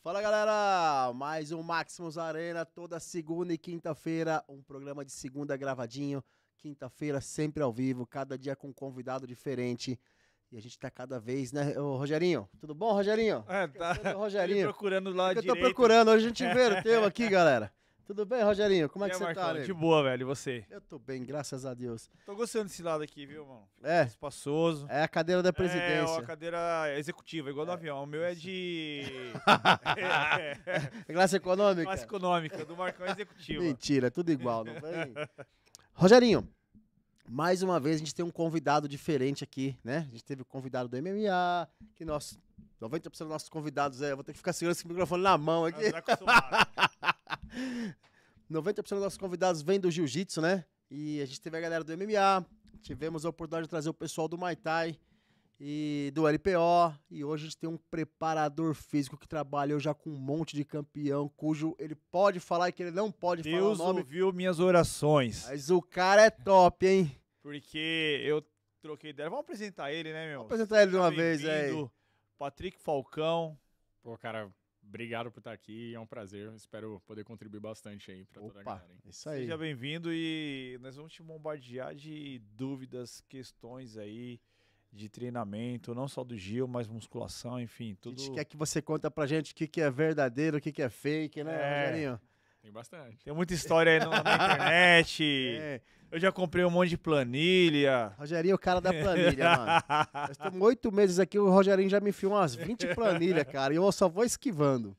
Fala galera, mais um Maximus Arena, toda segunda e quinta-feira, um programa de segunda gravadinho, quinta-feira sempre ao vivo, cada dia com um convidado diferente. E a gente tá cada vez, né, ô Rogerinho? Tudo bom, Rogerinho? Tá Rogerinho. procurando lá Eu direito. tô procurando, hoje a gente inverteu aqui, galera. Tudo bem, Rogerinho? Como é que você Marcão? tá, nego? De boa, velho, e você? Eu tô bem, graças a Deus. Tô gostando desse lado aqui, viu, mano? É. Espaçoso. É a cadeira da É, presidência. a cadeira executiva, igual do avião. O meu é de... É classe econômica? Classe econômica, do Marcão é executiva. Mentira, é tudo igual, não vem? Rogerinho, mais uma vez a gente tem um convidado diferente aqui, né? A gente teve o convidado do MMA, que nós, 90% dos nossos convidados, eu vou ter que ficar segurando esse microfone na mão aqui. Tá acostumado. 90% dos nossos convidados vêm do jiu-jitsu, né? E a gente teve a galera do MMA, tivemos a oportunidade de trazer o pessoal do Muay Thai e do LPO, e hoje a gente tem um preparador físico que trabalhou já com um monte de campeão, cujo ele pode falar e que ele não pode falar o Deus nome. ouviu minhas orações. Mas o cara é top, hein? Porque eu troquei ideia. Vamos apresentar ele, né, meu? Vamos apresentar ele de uma Seja vez bem-vindo, aí. Patrick Falcão. Pô, cara, obrigado por estar aqui, é um prazer. Espero poder contribuir bastante aí pra toda a Opa, galera. Hein? isso aí. Seja bem-vindo e nós vamos te bombardear de dúvidas, questões aí de treinamento, não só do Gil, mas musculação, enfim, A tudo. gente quer que você conta pra gente o que que é verdadeiro, o que que é fake, né, É. Rogerinho? Tem bastante. Tem muita história aí na internet. É. Eu já comprei um monte de planilha. Rogerinho é o cara da planilha, mano. Nós estamos 8 meses aqui, o Rogerinho já me enfiou umas 20 planilhas, cara, e eu só vou esquivando.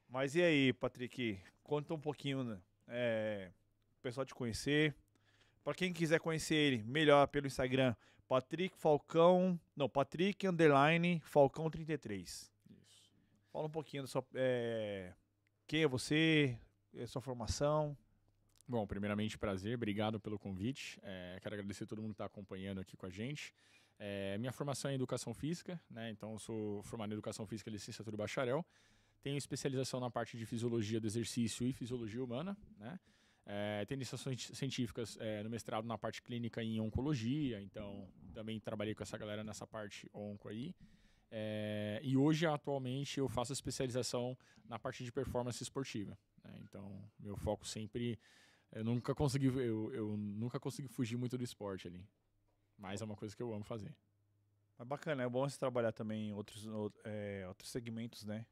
Mas e aí, Patrick? Conta um pouquinho, né? O pessoal te conhecer. Pra quem quiser conhecer ele melhor pelo Instagram, Patrick Falcão. Não, Patrick _ Falcão 33. Isso. Fala um pouquinho da sua. Quem é você? Sua formação. Bom, primeiramente, prazer, obrigado pelo convite. Quero agradecer a todo mundo que está acompanhando aqui com a gente. Minha formação é em Educação Física, né? Então eu sou formado em Educação Física, licenciatura e bacharel. Tenho especialização na parte de Fisiologia do Exercício e Fisiologia Humana, né? Tenho iniciações científicas no mestrado na parte clínica em Oncologia, então também trabalhei com essa galera nessa parte onco aí. E hoje, atualmente, eu faço especialização na parte de performance esportiva, né? Então, meu foco sempre... Eu nunca consegui fugir muito do esporte ali, mas é uma coisa que eu amo fazer. Mas bacana, é bom você trabalhar também em outros segmentos, né?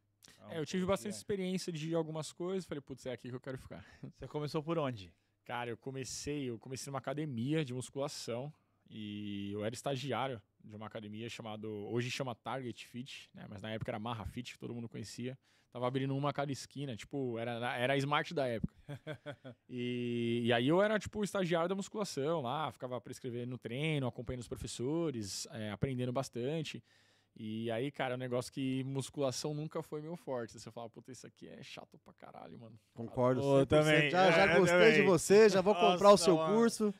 Eu tive bastante experiência de algumas coisas, falei, putz, é aqui que eu quero ficar. Você começou por onde? Cara, eu comecei numa academia de musculação e eu era estagiário de uma academia hoje chama Target Fit, né? Mas na época era Marra Fit, que todo mundo conhecia. Tava abrindo uma a cada esquina, tipo, era a Smart da época. E aí eu era, tipo, estagiário da musculação lá, ficava prescrevendo no treino, acompanhando os professores, aprendendo bastante. E aí, cara, é um negócio que musculação nunca foi meu forte. Você fala, puta, isso aqui é chato pra caralho, mano. Concordo. Pô, 100%. também. Já gostei também. de você, já vou comprar o Nossa, seu mano. curso.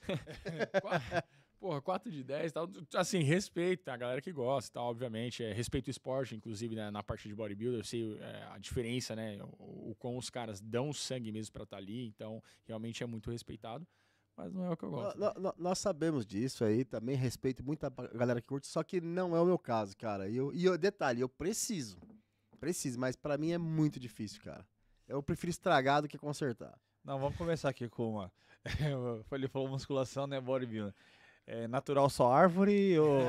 Porra, 4 de 10 e tal. Assim, respeito a galera que gosta, tá? Obviamente. Respeito o esporte, inclusive, né, na parte de bodybuilder. Eu sei a diferença, né? O quão os caras dão sangue mesmo pra estar ali. Então, realmente é muito respeitado. Mas não é o que eu gosto. Nós sabemos disso aí, também respeito muita galera que curte, só que não é o meu caso, cara. Detalhe, eu preciso, mas pra mim é muito difícil, cara. Eu prefiro estragar do que consertar. Não, vamos começar aqui com uma. Ele falou musculação, né? Bodybuilder. É natural só árvore ou.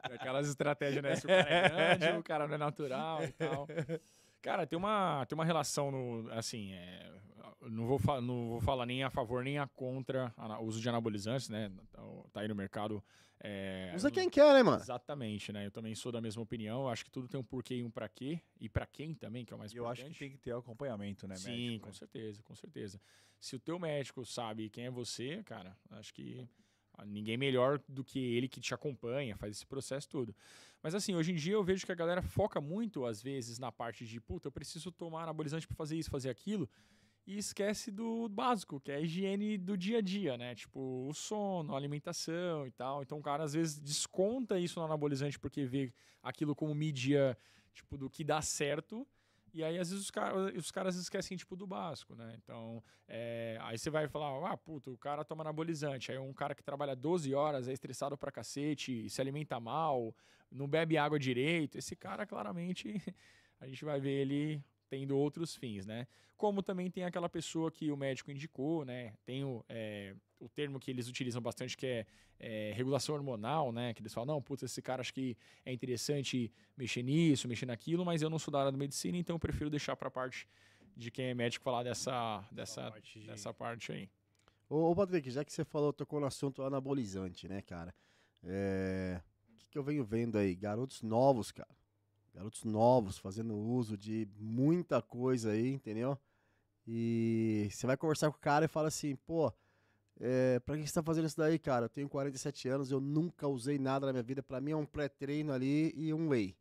Aquelas estratégias, né? Se o cara é grande, o cara não é natural e tal. Cara, tem uma relação assim, não vou falar nem a favor nem a contra o uso de anabolizantes, né? Tá aí no mercado. Usa quem quer, né, mano? Exatamente, né? Eu também sou da mesma opinião. Eu acho que tudo tem um porquê e um pra quê. E pra quem também, que é o mais Eu importante. acho que tem que ter acompanhamento, né, Sim, médico? com certeza, com certeza. Se o teu médico sabe quem é você, cara, acho que ninguém melhor do que ele que te acompanha, faz esse processo todo. Mas assim, hoje em dia eu vejo que a galera foca muito, às vezes, na parte de, puta, eu preciso tomar anabolizante pra fazer isso, fazer aquilo, e esquece do básico, que é a higiene do dia a dia, né? Tipo, o sono, a alimentação e tal. Então o cara, às vezes, desconta isso no anabolizante porque vê aquilo como mídia, tipo, do que dá certo, E aí, às vezes, os caras esquecem, tipo, do básico, né? Então, aí você vai falar, puta, o cara toma anabolizante. Aí um cara que trabalha 12 horas, é estressado pra cacete, se alimenta mal, não bebe água direito. Esse cara, claramente, a gente vai ver ele tendo outros fins, né? Como também tem aquela pessoa que o médico indicou, né? Tem o termo que eles utilizam bastante, que é regulação hormonal, né? Que eles falam, não, putz, esse cara acho que é interessante mexer nisso, mexer naquilo, mas eu não sou da área da medicina, então eu prefiro deixar pra parte de quem é médico falar dessa parte aí. Ô, Patrick, já que você tocou no assunto anabolizante, né, cara? O que eu venho vendo aí? Garotos novos, cara. Garotos novos fazendo uso de muita coisa aí, entendeu? E você vai conversar com o cara e fala assim, pô, pra que você tá fazendo isso daí, cara? Eu tenho 47 anos, eu nunca usei nada na minha vida. Pra mim é um pré-treino ali e um whey.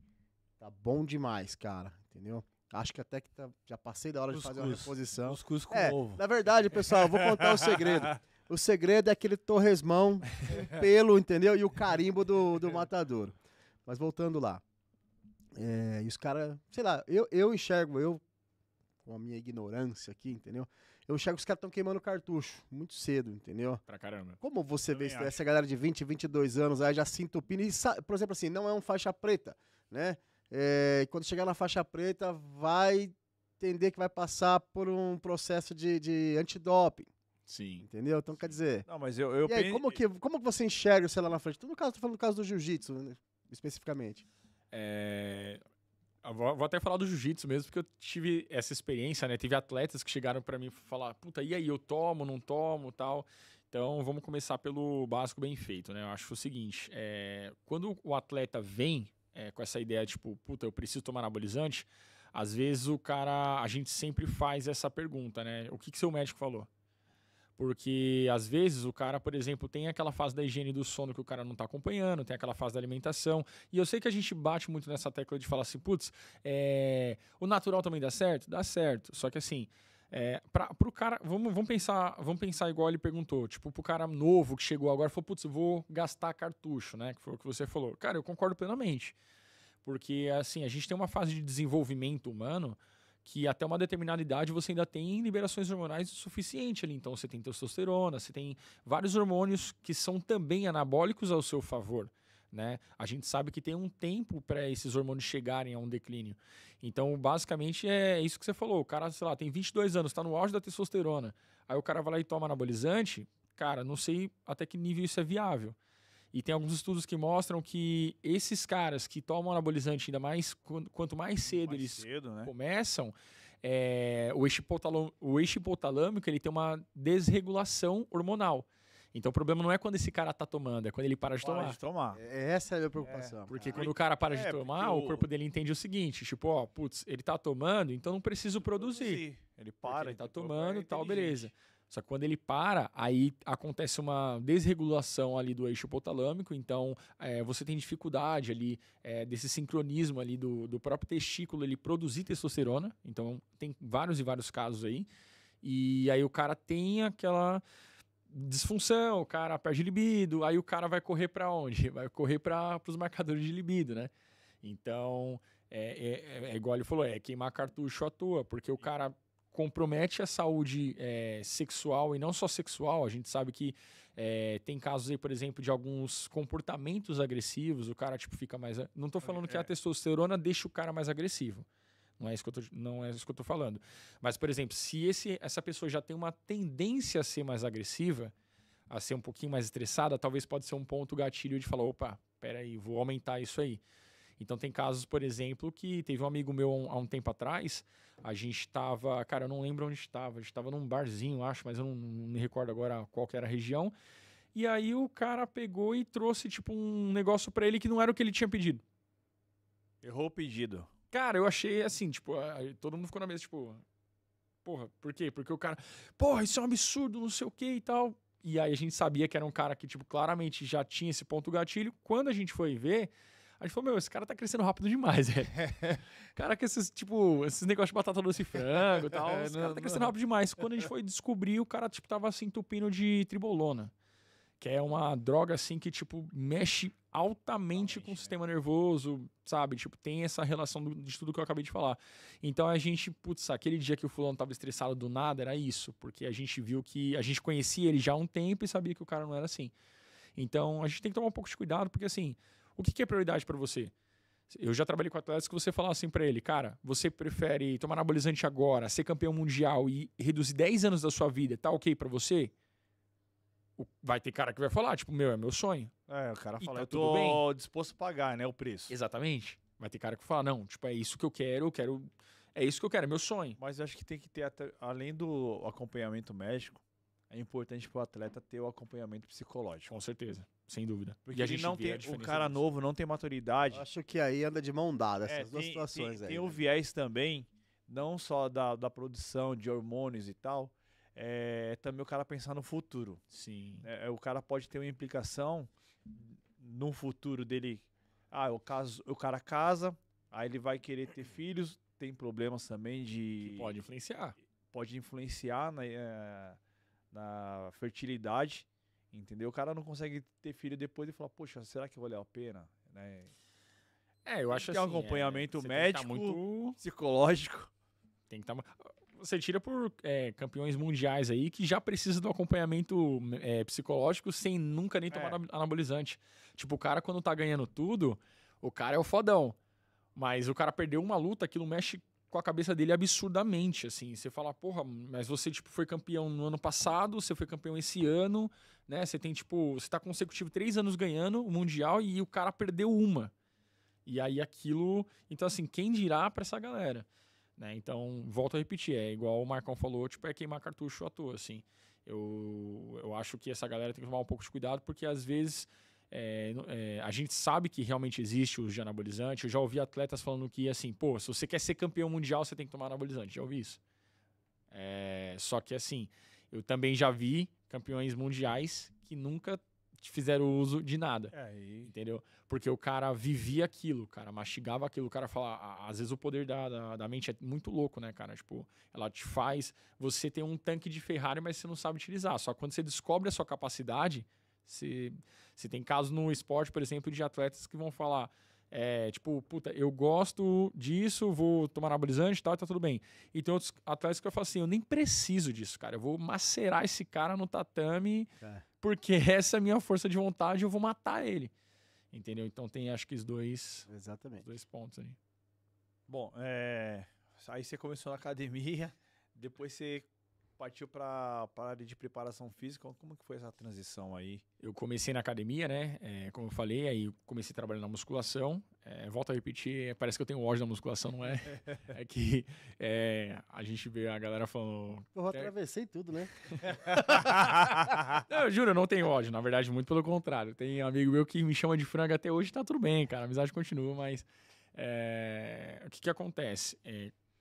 Tá bom demais, cara, entendeu? Acho que até que já passei da hora de fazer uma reposição. Cuscuz com ovo. Na verdade, pessoal, eu vou contar o segredo. O segredo é aquele torresmão, o pelo, entendeu? E o carimbo do matadouro. Mas voltando lá. E os caras, sei lá, eu enxergo, com a minha ignorância aqui, entendeu? Eu enxergo que os caras estão queimando cartucho muito cedo, entendeu? Pra caramba. Como você vê Também acho. essa galera de 20, 22 anos aí já se entupindo e, por exemplo assim, não é um faixa preta, né? Quando chegar na faixa preta vai entender que vai passar por um processo de antidoping. Sim. Entendeu? Então quer dizer... Não, mas eu E aí, como que você enxerga, sei lá, na frente? Tô falando do caso do jiu-jitsu, né, especificamente. Eu vou até falar do jiu-jitsu mesmo, porque eu tive essa experiência, né? Tive atletas que chegaram pra mim falar, puta, e aí, eu tomo, não tomo, tal. Então, vamos começar pelo básico bem feito, né? Eu acho o seguinte, quando o atleta vem com essa ideia, tipo, puta, eu preciso tomar anabolizante, às vezes a gente sempre faz essa pergunta, né? O que seu médico falou? Porque, às vezes, o cara, por exemplo, tem aquela fase da higiene do sono que o cara não está acompanhando, tem aquela fase da alimentação. E eu sei que a gente bate muito nessa tecla de falar assim, putz, o natural também dá certo? Dá certo. Só que, assim, pro cara... Vamos pensar igual ele perguntou. Tipo, pro cara novo que chegou agora, falou, putz, eu vou gastar cartucho, né? Que foi o que você falou. Cara, eu concordo plenamente. Porque, assim, a gente tem uma fase de desenvolvimento humano que até uma determinada idade você ainda tem liberações hormonais o suficiente ali. Então você tem testosterona, você tem vários hormônios que são também anabólicos ao seu favor, né? A gente sabe que tem um tempo para esses hormônios chegarem a um declínio. Então, basicamente, é isso que você falou. O cara, sei lá, tem 22 anos, está no auge da testosterona. Aí o cara vai lá e toma anabolizante. Cara, não sei até que nível isso é viável. E tem alguns estudos que mostram que esses caras que tomam anabolizante, ainda mais quanto mais cedo né? Começam, o eixo hipotalâmico ele tem uma desregulação hormonal. Então o problema não é quando esse cara tá tomando, é quando ele para de tomar. Essa é a minha preocupação. Porque quando o cara para de tomar, o corpo dele entende o seguinte, tipo, putz, ele tá tomando, então não preciso produzir. Ele para, ele tá tomando, tal, beleza. Só que quando ele para, aí acontece uma desregulação ali do eixo hipotalâmico, então você tem dificuldade ali desse sincronismo ali do próprio testículo ele produzir testosterona, então tem vários e vários casos aí, e aí o cara tem aquela disfunção, o cara perde libido, aí o cara vai correr para onde? Vai correr para os marcadores de libido, né? Então, igual ele falou, queimar cartucho à toa, porque o cara compromete a saúde sexual e não só sexual. A gente sabe que tem casos aí, por exemplo, de alguns comportamentos agressivos. O cara tipo fica mais... Não estou falando que a testosterona deixa o cara mais agressivo. Não é isso que eu tô falando. Mas, por exemplo, se essa pessoa já tem uma tendência a ser mais agressiva, a ser um pouquinho mais estressada, talvez pode ser um ponto gatilho de falar, opa, peraí, vou aumentar isso aí. Então tem casos, por exemplo, que teve um amigo meu há um tempo atrás, a gente estava, cara, eu não lembro onde estava, a gente estava num barzinho, acho, mas eu não me recordo agora qual que era a região, e aí o cara pegou e trouxe, tipo, um negócio pra ele que não era o que ele tinha pedido. Errou o pedido. Cara, eu achei assim, tipo, todo mundo ficou na mesa, tipo, porra, por quê? Porque o cara, porra, isso é um absurdo, não sei o que e tal. E aí a gente sabia que era um cara que, tipo, claramente já tinha esse ponto gatilho. Quando a gente foi ver, a gente falou, esse cara tá crescendo rápido demais, velho. Cara, que esses negócios de batata doce e frango e tal, esse cara tá crescendo rápido demais. Quando a gente foi descobrir, o cara, tipo, tava se entupindo de tribolona, que é uma droga, assim, que, tipo, mexe altamente com o sistema nervoso, sabe? Tipo, tem essa relação de tudo que eu acabei de falar. Então a gente, putz, aquele dia que o fulano tava estressado do nada, era isso. Porque a gente viu que a gente conhecia ele já há um tempo e sabia que o cara não era assim. Então a gente tem que tomar um pouco de cuidado, porque assim, o que é prioridade para você? Eu já trabalhei com atletas que você fala assim pra ele, cara, você prefere tomar anabolizante agora, ser campeão mundial e reduzir 10 anos da sua vida, tá ok pra você? Vai ter cara que vai falar, tipo, é meu sonho. O cara E fala, tá eu tudo tô bem. disposto a pagar, né, o preço. Exatamente. Vai ter cara que fala, não, tipo, é isso que eu quero, é isso que eu quero, é meu sonho. Mas eu acho que tem que ter, além do acompanhamento médico, é importante pro atleta ter o acompanhamento psicológico. Com certeza, sem dúvida. Porque E a ele gente não vê a tem, o diferença cara disso. novo não tem maturidade. Acho que aí anda de mão dada essas duas tem, situações aí. tem o viés também, não só da produção de hormônios e tal, também o cara pensar no futuro. Sim. O cara pode ter uma implicação no futuro dele. O cara casa, aí ele vai querer ter filhos, tem problemas também de... Que pode influenciar. Pode influenciar na fertilidade, entendeu? O cara não consegue ter filho depois e falar, poxa, será que valeu a pena? Né? Eu acho Tem assim... um acompanhamento você médico, tem que tá muito... psicológico. Tem que você tira por campeões mundiais aí que já precisa do acompanhamento psicológico sem nunca nem tomar anabolizante. Tipo, o cara quando tá ganhando tudo, o cara é o fodão. Mas o cara perdeu uma luta, aquilo mexe com a cabeça dele absurdamente, assim. Você fala, porra, mas você, tipo, foi campeão no ano passado, você foi campeão esse ano, né? Você tem, tipo, você tá consecutivo 3 anos ganhando o Mundial e o cara perdeu uma. E aí aquilo... Então, assim, quem dirá pra essa galera? Né? Então, volto a repetir, é igual o Marcão falou, tipo, é queimar cartucho à toa, assim. Eu acho que essa galera tem que tomar um pouco de cuidado, porque às vezes a gente sabe que realmente existe o uso de anabolizante. Eu já ouvi atletas falando que, assim, pô, se você quer ser campeão mundial, você tem que tomar anabolizante. Já ouvi isso. Só que, assim, eu também já vi campeões mundiais que nunca fizeram uso de nada. Entendeu? Porque o cara vivia aquilo, o cara mastigava aquilo, o cara fala, às vezes o poder da mente é muito louco, né, cara? Tipo, ela te faz você ter um tanque de Ferrari, mas você não sabe utilizar. Só que quando você descobre a sua capacidade, você tem casos no esporte, por exemplo, de atletas que vão falar, tipo, puta, eu gosto disso, vou tomar anabolizante e tal, tá tudo bem. E tem outros atletas que eu falo assim, eu nem preciso disso, cara. Eu vou macerar esse cara no tatame, porque essa é a minha força de vontade, eu vou matar ele. Entendeu? Então tem, acho que os dois pontos aí. Bom, aí você começou na academia, depois você partiu para a área de preparação física. Como que foi essa transição aí? Eu comecei na academia, né? Como eu falei, aí eu comecei a trabalhar na musculação. Volto a repetir, parece que eu tenho ódio da musculação, não é? É que a gente vê a galera falando... Eu atravessei tudo, né? Não, eu juro, eu não tenho ódio. Na verdade, muito pelo contrário. Tem amigo meu que me chama de frango até hoje, tá tudo bem, cara. A amizade continua, mas... o que acontece?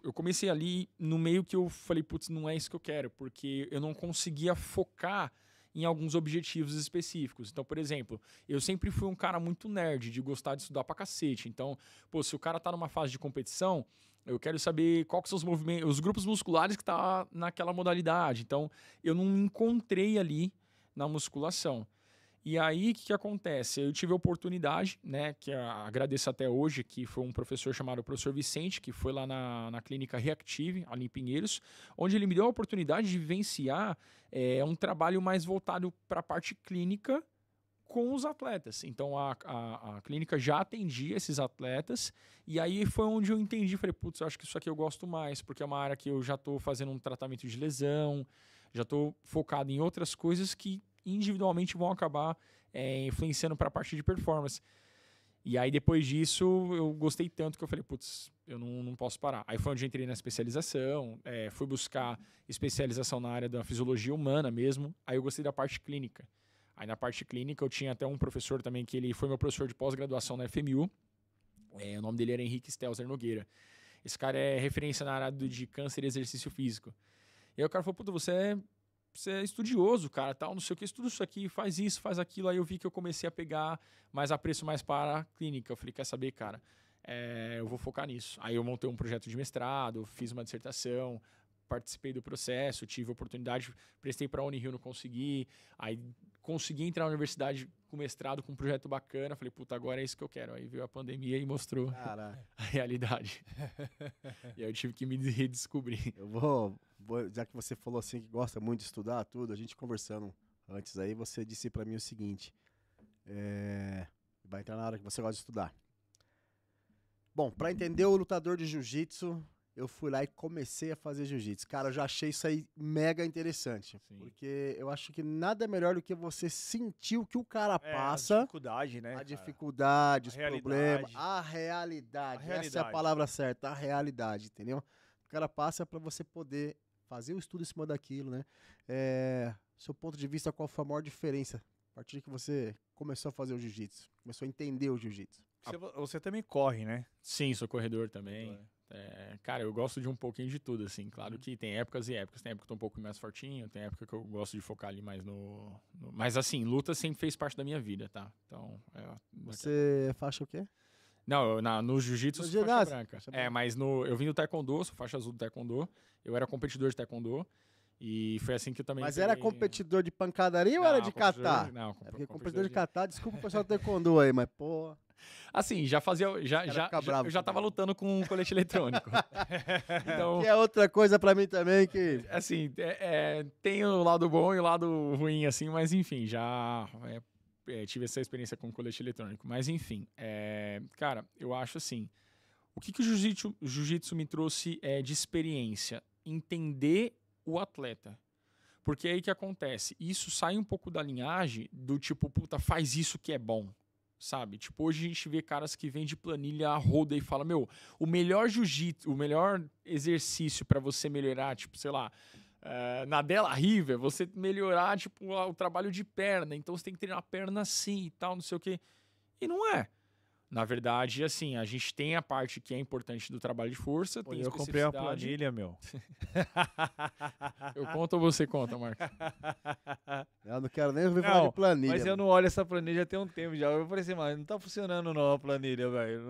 Eu comecei ali no meio que eu falei, putz, não é isso que eu quero, porque eu não conseguia focar em alguns objetivos específicos. Então, por exemplo, eu sempre fui um cara muito nerd, de gostar de estudar pra cacete. Então, pô, se o cara tá numa fase de competição, eu quero saber quais são os movimentos, os grupos musculares que tá naquela modalidade. Então, eu não me encontrei ali na musculação. E aí, o que acontece? Eu tive a oportunidade, né, que eu agradeço até hoje, que foi um professor chamado professor Vicente, que foi lá na clínica Reactive, ali em Pinheiros, onde ele me deu a oportunidade de vivenciar um trabalho mais voltado para a parte clínica com os atletas. Então, a clínica já atendia esses atletas, e aí foi onde eu entendi, falei, putz, eu acho que isso aqui eu gosto mais, porque é uma área que eu já estou fazendo um tratamento de lesão, já estou focado em outras coisas que individualmente vão acabar influenciando para a parte de performance. E aí, depois disso, eu gostei tanto que eu falei, putz, eu não posso parar. Aí foi onde eu entrei na especialização, fui buscar especialização na área da fisiologia humana mesmo, aí eu gostei da parte clínica. Aí na parte clínica eu tinha até um professor também, que ele foi meu professor de pós-graduação na FMU, o nome dele era Henrique Stelzer Nogueira. Esse cara é referência na área de câncer e exercício físico. E aí o cara falou, puta, você é estudioso, cara, tal, não sei o que, estuda isso aqui, faz isso, faz aquilo. Aí eu vi que eu comecei a pegar mais apreço mais para a clínica. Eu falei, quer saber, cara, eu vou focar nisso. Aí eu montei um projeto de mestrado, fiz uma dissertação, participei do processo, tive oportunidade, prestei para a Unirio, não consegui. Aí consegui entrar na universidade com mestrado, com um projeto bacana. Falei, puta, agora é isso que eu quero. Aí veio a pandemia e mostrou a realidade. E aí eu tive que me redescobrir. Eu vou, já que você falou assim que gosta muito de estudar tudo, a gente conversando antes aí, você disse pra mim o seguinte, vai entrar na hora que você gosta de estudar. Bom, pra entender o lutador de jiu-jitsu, eu fui lá e comecei a fazer jiu-jitsu. Cara, eu já achei isso aí mega interessante. Sim. Porque eu acho que nada é melhor do que você sentir o que o cara passa. A dificuldade, né? A dificuldade, A os realidade. problemas. A realidade. Essa é a palavra certa, a realidade, entendeu? O cara passa pra você poder fazer o estudo em cima daquilo, né? Seu ponto de vista, qual foi a maior diferença a partir que você começou a fazer o jiu-jitsu? Começou a entender o jiu-jitsu? Você também corre, né? Sim, sou corredor também. Cara, eu gosto de um pouquinho de tudo, assim. Claro que tem épocas e épocas. Tem época que eu tô um pouco mais fortinho, tem época que eu gosto de focar ali mais no... Mas, assim, luta sempre fez parte da minha vida, tá? Então... Você faixa o quê? Não, no jiu-jitsu eu sou faixa branca. Faixa branca. Mas eu vim do taekwondo, sou faixa azul do taekwondo. Eu era competidor de taekwondo. E foi assim que eu também... Mas era competidor de pancadaria ou era de kata? Não, porque competidor de kata, desculpa o pessoal do taekwondo aí, mas pô... Assim, eu já tava lutando com um colete eletrônico. Então, que é outra coisa pra mim também que... Assim, tem o lado bom e o lado ruim, assim, mas enfim, já tive essa experiência com colete eletrônico. Mas enfim, cara, eu acho assim, o que o jiu-jitsu me trouxe de experiência? Entender o atleta. Porque aí que acontece? Isso sai um pouco da linhagem do tipo, puta, faz isso que é bom. Sabe? Tipo, hoje a gente vê caras que vêm de planilha a roda e fala, meu, o melhor jiu-jitsu, o melhor exercício pra você melhorar, tipo, sei lá, na Della River, você melhorar, tipo, o trabalho de perna. Então você tem que treinar a perna assim e tal, não sei o quê. E não é. Na verdade, assim, a gente tem a parte que é importante do trabalho de força. Pô, tem eu comprei uma planilha, meu. Eu conto ou você conta, Marcos? Eu não quero nem ouvir falar de planilha. Mas eu não olho essa planilha já tem um tempo já. Eu falei assim, mano, não tá funcionando não a planilha, velho,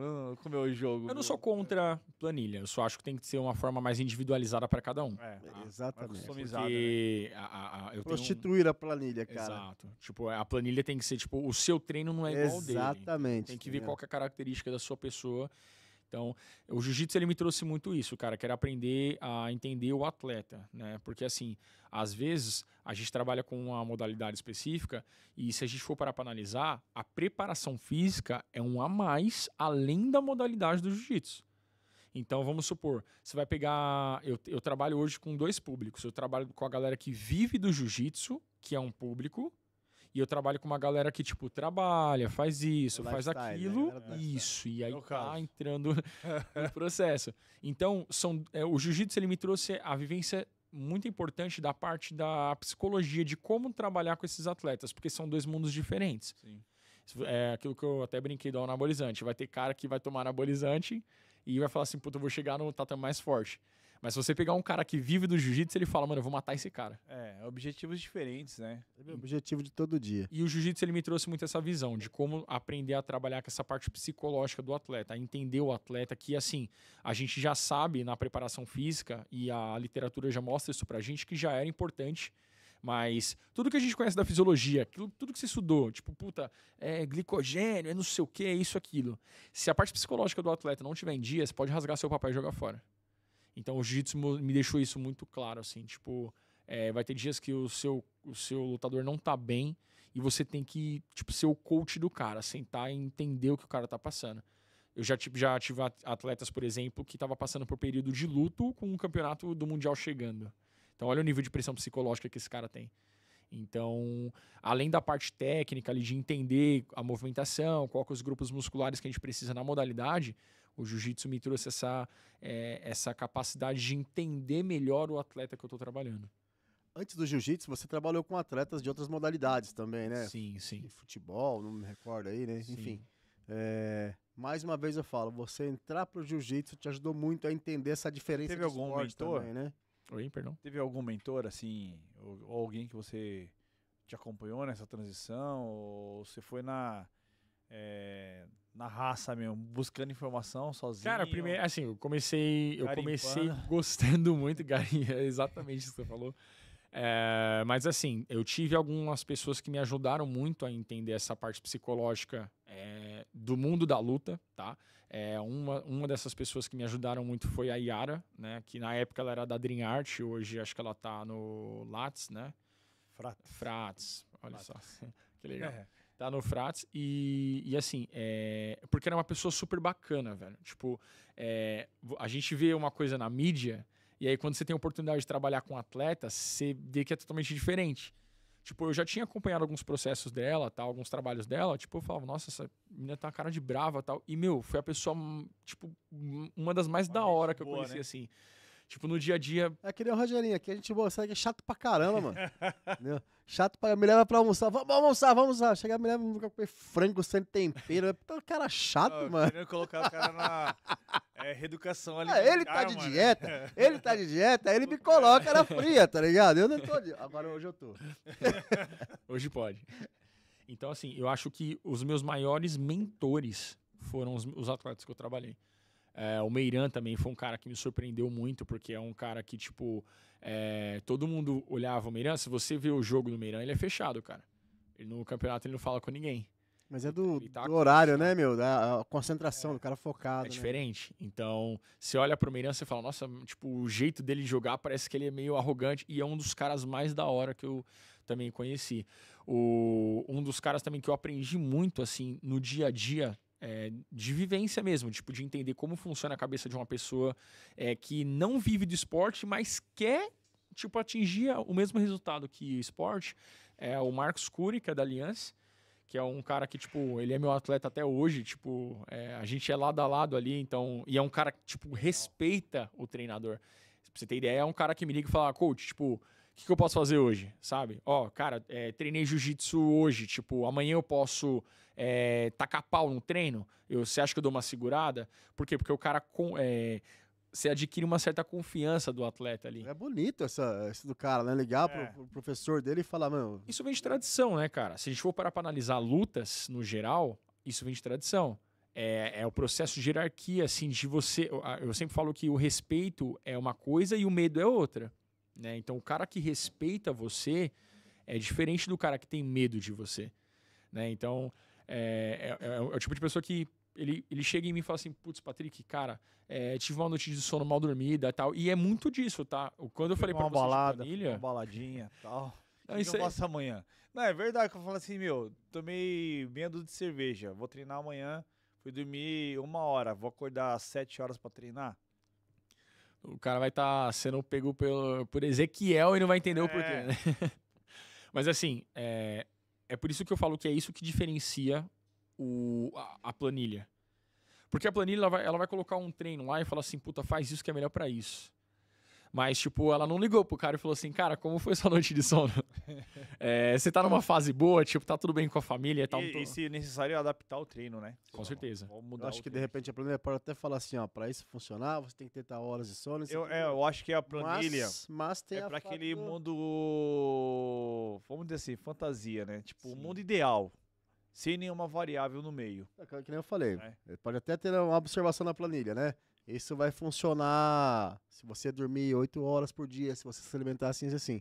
com o meu jogo. Eu não sou contra planilha. Eu só acho que tem que ser uma forma mais individualizada para cada um. Exatamente. Porque prostituir a planilha, cara. Exato. Tipo, a planilha tem que ser, tipo, o seu treino não é igual ao dele. Exatamente. Tem que ver qual que é a característica da sua pessoa. Então, o jiu-jitsu ele me trouxe muito isso, cara, que era aprender a entender o atleta, né? Porque assim, às vezes a gente trabalha com uma modalidade específica e se a gente for parar para analisar, a preparação física é um a mais além da modalidade do jiu-jitsu. Então, vamos supor, você vai pegar... Eu trabalho hoje com dois públicos. Eu trabalho com a galera que vive do jiu-jitsu, que é um público, e eu trabalho com uma galera que, tipo, trabalha, faz isso, faz aquilo, isso. E aí tá entrando no processo. Então, o jiu-jitsu ele me trouxe a vivência muito importante da parte da psicologia, de como trabalhar com esses atletas, porque são dois mundos diferentes. Sim. É aquilo que eu até brinquei do anabolizante. Vai ter cara que vai tomar anabolizante e vai falar assim, puta, eu vou chegar no tatame mais forte. Mas se você pegar um cara que vive do jiu-jitsu, ele fala, mano, eu vou matar esse cara. Objetivos diferentes, né? É o objetivo de todo dia. E o jiu-jitsu, ele me trouxe muito essa visão de como aprender a trabalhar com essa parte psicológica do atleta, a entender o atleta, que assim, a gente já sabe na preparação física, e a literatura já mostra isso pra gente, que já era importante, mas tudo que a gente conhece da fisiologia, tudo que você estudou, tipo, puta, glicogênio, não sei o que, isso, aquilo. Se a parte psicológica do atleta não tiver em dia, você pode rasgar seu papel e jogar fora. Então o jiu-jitsu me deixou isso muito claro, assim, tipo, vai ter dias que o seu lutador não tá bem e você tem que, tipo, ser o coach do cara, sentar e entender o que o cara tá passando. Eu já tive atletas, por exemplo, que tava passando por período de luto com um campeonato do Mundial chegando. Então olha o nível de pressão psicológica que esse cara tem. Então, além da parte técnica ali de entender a movimentação, qual que é os grupos musculares que a gente precisa na modalidade, o jiu-jitsu me trouxe essa capacidade de entender melhor o atleta que eu estou trabalhando. Antes do jiu-jitsu, você trabalhou com atletas de outras modalidades também, né? Sim, sim. De futebol, não me recordo aí, né? Sim. Enfim. Mais uma vez eu falo, você entrar pro jiu-jitsu te ajudou muito a entender essa diferença. Teve algum mentor também, né? Oi, perdão? Teve algum mentor, assim, ou alguém que você te acompanhou nessa transição, ou você foi na raça mesmo, buscando informação sozinho? Cara, primeiro, assim, eu comecei gostando muito, Gary, é exatamente isso que você falou. Mas assim, eu tive algumas pessoas que me ajudaram muito a entender essa parte psicológica do mundo da luta, tá? Uma dessas pessoas que me ajudaram muito foi a Yara, né? Que na época ela era da Dream Art, hoje acho que ela tá no Lattes, né? Frats, olha só, que legal. Tá no Frats e assim, porque era uma pessoa super bacana, velho. Tipo, a gente vê uma coisa na mídia e aí quando você tem a oportunidade de trabalhar com atleta, você vê que é totalmente diferente. Tipo, eu já tinha acompanhado alguns processos dela, tal, alguns trabalhos dela, tipo, eu falava, nossa, essa menina tá uma cara de brava, tal. E, meu, foi a pessoa, tipo, uma das mais da hora que eu conheci, né? Assim. Tipo, no dia a dia... É que nem o Rogerinho aqui, a gente sabe que é chato pra caramba, mano. Entendeu? Chato pra... Me leva pra almoçar. Vamos almoçar. Chega, me leva pra comer frango sem tempero. É cara chato, mano. Querendo colocar o cara na reeducação ali. Ele tá de dieta. Ele tá de dieta, aí ele me coloca na fria, tá ligado? Eu não tô de... Agora hoje eu tô. Hoje pode. Então, assim, eu acho que os meus maiores mentores foram os atletas que eu trabalhei. O Meiran também foi um cara que me surpreendeu muito, porque é um cara que, tipo, todo mundo olhava o Meiran. Se você vê o jogo do Meiran, ele é fechado, cara. No campeonato ele não fala com ninguém. Mas é do horário, né, meu? Da concentração, do cara focado. É diferente. Né? Então, você olha pro Meiran, você fala, nossa, tipo, o jeito dele jogar parece que ele é meio arrogante. E é um dos caras mais da hora que eu também conheci. Um dos caras também que eu aprendi muito, assim, no dia a dia, de vivência mesmo, tipo, de entender como funciona a cabeça de uma pessoa que não vive do esporte, mas quer, tipo, atingir o mesmo resultado que o esporte. É o Marcos Cury, que é da Allianz, que é um cara que, tipo, ele é meu atleta até hoje, tipo, a gente é lado a lado ali, então, e é um cara que, tipo, respeita o treinador. Pra você ter ideia, é um cara que me liga e fala, coach, tipo, o que eu posso fazer hoje, sabe? Cara, treinei jiu-jitsu hoje, tipo, amanhã eu posso tacar pau no treino? Você acha que eu dou uma segurada? Por quê? Porque o cara, você adquire uma certa confiança do atleta ali. É bonito isso do cara, né? Ligar pro professor dele e falar, mano... Isso vem de tradição, né, cara? Se a gente for parar pra analisar lutas, no geral, isso vem de tradição. É o processo de hierarquia, assim, de você... Eu sempre falo que o respeito é uma coisa e o medo é outra. Né? Então, o cara que respeita você é diferente do cara que tem medo de você. Né? Então, é o tipo de pessoa que ele chega em mim e fala assim, putz, Patrick, cara, tive uma noite de sono mal dormida e tal. E é muito disso, tá? Quando eu falei pra você balada, de planilha... uma baladinha e tal. Não, o que eu faço amanhã? Não, é verdade que eu falo assim, meu, tomei meia dúzia de cerveja, vou treinar amanhã, fui dormir 1 hora, vou acordar às 7 horas pra treinar. O cara vai estar sendo pego por Ezequiel e não vai entender o porquê, né? Mas assim, é por isso que eu falo que é isso que diferencia a planilha. Porque a planilha ela vai colocar um treino lá e falar assim, puta, faz isso que é melhor pra isso. Mas, tipo, ela não ligou pro cara e falou assim, cara, como foi sua noite de sono? Você tá numa fase boa, tipo, tá tudo bem com a família e tal. E se necessário, adaptar o treino, né? Com certeza. Eu acho que, de repente, a planilha pode até falar assim, ó, pra isso funcionar, você tem que ter horas de sono. Eu acho que a planilha mas tem pra aquele mundo, vamos dizer assim, fantasia, né? Tipo, o mundo ideal, sem nenhuma variável no meio. Que nem eu falei, pode até ter uma observação na planilha, né? Isso vai funcionar se você dormir 8 horas por dia, se você se alimentar assim.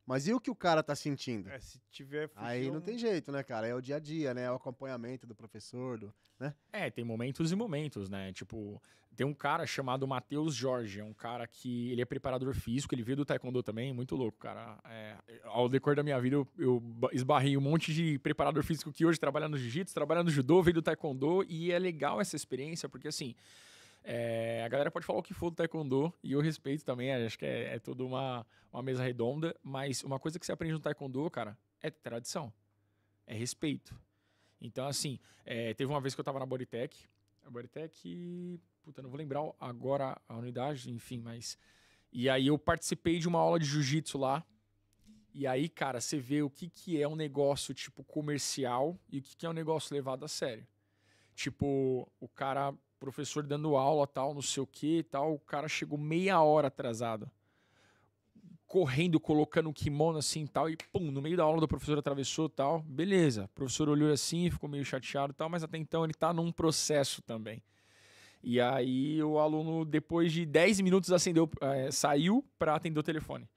Mas e o que o cara tá sentindo? Se tiver fugindo... Aí não tem jeito, né, cara? É o dia a dia, né? É o acompanhamento do professor, né? Tem momentos e momentos, né? Tipo, tem um cara chamado Matheus Jorge, é um cara que ele é preparador físico, ele veio do taekwondo também, muito louco, cara. Ao decorrer da minha vida, eu esbarrei um monte de preparador físico que hoje trabalha no jiu-jitsu, trabalha no judô, veio do taekwondo, e é legal essa experiência, porque assim... a galera pode falar o que for do taekwondo, e eu respeito também, acho que é toda uma mesa redonda, mas uma coisa que você aprende no taekwondo, cara, é tradição, é respeito. Então, assim, teve uma vez que eu tava na Bodytech, puta, não vou lembrar agora a unidade, enfim, mas... E aí eu participei de uma aula de jiu-jitsu lá, e aí, cara, você vê o que é um negócio, tipo, comercial, e o que é um negócio levado a sério. Tipo, o cara... professor dando aula, tal, não sei o que, tal, o cara chegou meia hora atrasado, correndo, colocando um kimono assim, tal, e pum, no meio da aula do professor atravessou, tal, beleza, o professor olhou assim, ficou meio chateado, tal, mas até então ele tá num processo também. E aí o aluno, depois de 10 minutos, saiu para atender o telefone.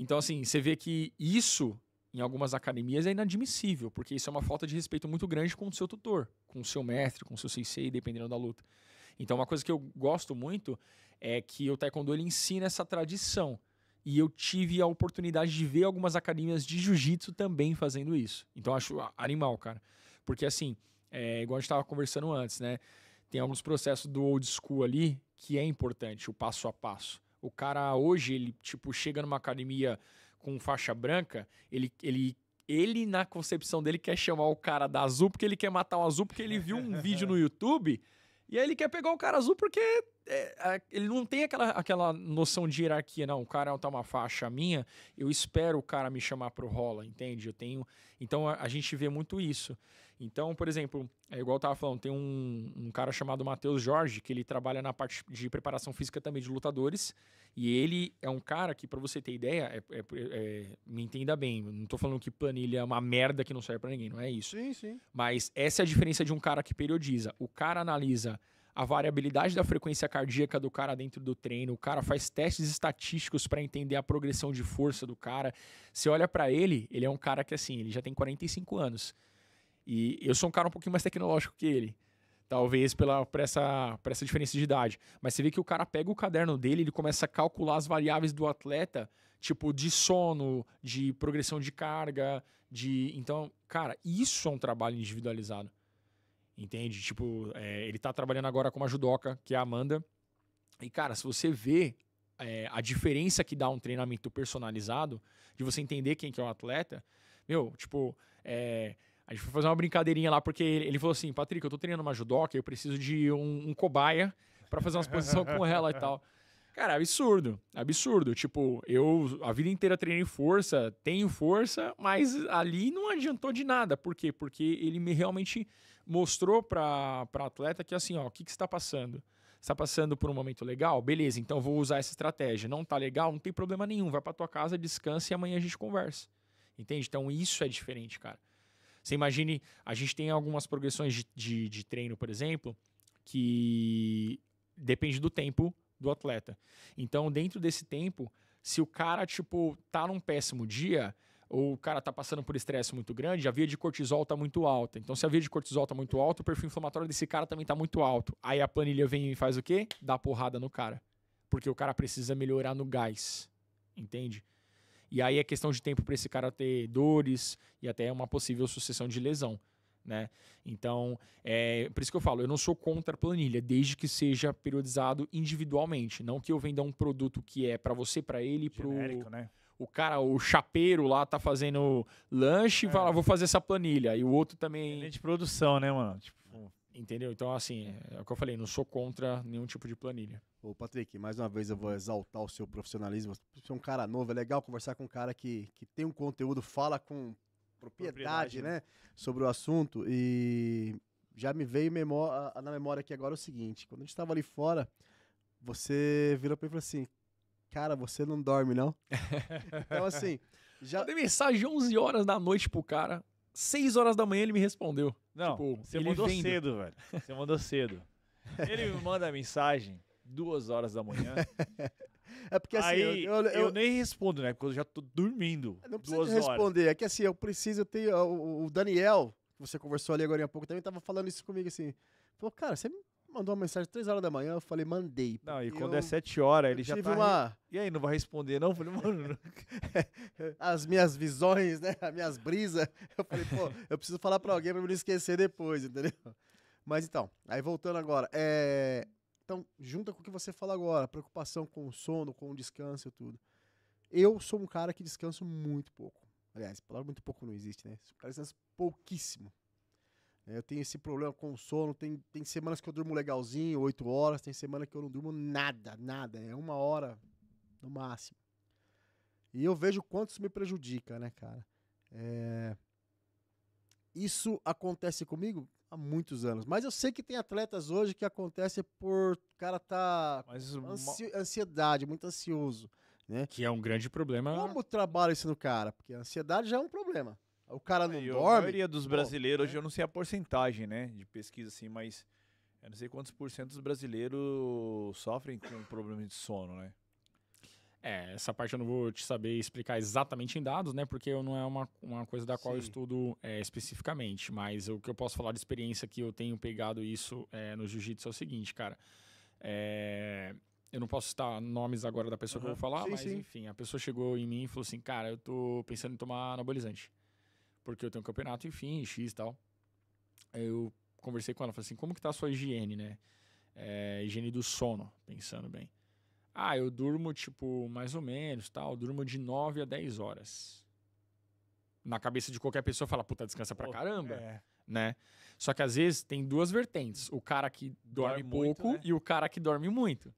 Então, assim, você vê que isso, em algumas academias, é inadmissível, porque isso é uma falta de respeito muito grande com o seu tutor, com o seu mestre, com o seu sensei, dependendo da luta. Então, uma coisa que eu gosto muito é que o Taekwondo ele ensina essa tradição. E eu tive a oportunidade de ver algumas academias de jiu-jitsu também fazendo isso. Então, eu acho animal, cara. Porque, assim, igual a gente estava conversando antes, né? Tem alguns processos do old school ali que é importante, o passo a passo. O cara hoje, ele tipo chega numa academia com faixa branca, ele na concepção dele quer chamar o cara da azul porque ele quer matar o azul porque ele viu um vídeo no YouTube e aí ele quer pegar o cara azul porque ele não tem aquela noção de hierarquia. Não, o cara tá uma faixa minha, eu espero o cara me chamar pro rola, entende? Então a gente vê muito isso. Então, por exemplo, igual eu tava falando, tem um cara chamado Matheus Jorge, que ele trabalha na parte de preparação física também de lutadores, e ele é um cara que, pra você ter ideia, me entenda bem, não tô falando que planilha é uma merda que não serve pra ninguém, não é isso. Sim, sim. Mas essa é a diferença de um cara que periodiza. O cara analisa a variabilidade da frequência cardíaca do cara dentro do treino, o cara faz testes estatísticos para entender a progressão de força do cara. Você olha pra ele é um cara que, assim, ele já tem 45 anos. E eu sou um cara um pouquinho mais tecnológico que ele. Talvez por essa diferença de idade. Mas você vê que o cara pega o caderno dele, ele começa a calcular as variáveis do atleta, tipo de sono, de progressão de carga, Então, cara, isso é um trabalho individualizado. Entende? Tipo, ele tá trabalhando agora com uma judoca, que é a Amanda. E, cara, se você vê a diferença que dá um treinamento personalizado, de você entender quem que é o atleta, meu, tipo, a gente foi fazer uma brincadeirinha lá, porque ele falou assim, Patrick, eu tô treinando uma judoca, eu preciso de um cobaia pra fazer umas posições com ela e tal. Cara, absurdo. Tipo, eu a vida inteira treinei força, tenho força, mas ali não adiantou de nada. Por quê? Porque ele realmente mostrou pra atleta que assim, ó, o que você tá passando? Você tá passando por um momento legal? Beleza, então eu vou usar essa estratégia. Não tá legal? Não tem problema nenhum. Vai pra tua casa, descansa e amanhã a gente conversa. Entende? Então isso é diferente, cara. Você imagine, a gente tem algumas progressões de treino, por exemplo, que depende do tempo do atleta. Então, dentro desse tempo, se o cara, tipo, tá num péssimo dia, ou o cara tá passando por estresse muito grande, a via de cortisol tá muito alta. Então, se a via de cortisol tá muito alta, o perfil inflamatório desse cara também tá muito alto. Aí a planilha vem e faz o quê? Dá porrada no cara. Porque o cara precisa melhorar no gás. Entende? E aí é questão de tempo para esse cara ter dores e até uma possível sucessão de lesão, né? Então, por isso que eu falo, eu não sou contra a planilha, desde que seja periodizado individualmente. Não que eu venda um produto que é para você, para ele, genérico, né? O cara, o chapeiro lá tá fazendo lanche e fala, vou fazer essa planilha. E o outro também... É de produção, né, mano? Tipo... Entendeu? Então, assim, é o que eu falei, não sou contra nenhum tipo de planilha. Ô, Patrick, mais uma vez eu vou exaltar o seu profissionalismo. Você é um cara novo, é legal conversar com um cara que tem um conteúdo, fala com propriedade, né, sobre o assunto. E já me veio na memória aqui agora o seguinte, quando a gente tava ali fora, você virou pra mim e falou assim, cara, você não dorme, não? Então, assim... Mandei mensagem 11 horas da noite pro cara, 6 horas da manhã ele me respondeu. Não, tipo, você mandou cedo, velho. Você mandou cedo. Ele me manda a mensagem 2 horas da manhã. É porque assim, aí eu nem respondo, né? Porque eu já tô dormindo. Não precisa responder. É que assim, eu tenho o Daniel, que você conversou ali agora há pouco, também tava falando isso comigo assim. Falou, cara, você me mandou uma mensagem 3 horas da manhã, eu falei, mandei. Não, e quando é 7 horas, ele já tá... E aí, não vai responder não? Eu falei, mano... As minhas visões, né? As minhas brisas. Eu falei, pô, eu preciso falar pra alguém pra me não esquecer depois, entendeu? Mas então, aí voltando agora, então, junta com o que você fala agora, preocupação com o sono, com o descanso e tudo. Eu sou um cara que descanso muito pouco. Aliás, a palavra muito pouco não existe, né? Sou um cara que descansa pouquíssimo. Eu tenho esse problema com o sono, tem semanas que eu durmo legalzinho, 8 horas, tem semana que eu não durmo nada, é 1 hora no máximo. E eu vejo quanto isso me prejudica, né, cara? Isso acontece comigo há muitos anos, mas eu sei que tem atletas hoje que acontece por o cara tá ansiedade, muito ansioso, né? Que é um grande problema. Como trabalha isso no cara? Porque a ansiedade já é um problema. O cara não dorme. A maioria dos brasileiros, hoje eu não sei a porcentagem, né, de pesquisa assim, mas eu não sei quantos % dos brasileiros sofrem com problema de sono, né? Essa parte eu não vou te saber explicar exatamente em dados, né? Porque não é uma coisa da qual eu estudo especificamente. Mas o que eu posso falar de experiência que eu tenho pegado isso no jiu-jitsu é o seguinte, cara. Eu não posso citar nomes agora da pessoa que eu vou falar, mas enfim, a pessoa chegou em mim e falou assim, cara, eu tô pensando em tomar anabolizante. Porque eu tenho um campeonato, enfim, X e tal. Eu conversei com ela, falei assim, como que tá a sua higiene, né? Higiene do sono, pensando bem. Eu durmo, tipo, mais ou menos, tal. Eu durmo de 9 a 10 horas. Na cabeça de qualquer pessoa, fala, puta, descansa pra caramba, né? Só que às vezes tem duas vertentes. O cara que dorme pouco muito, né? E o cara que dorme muito.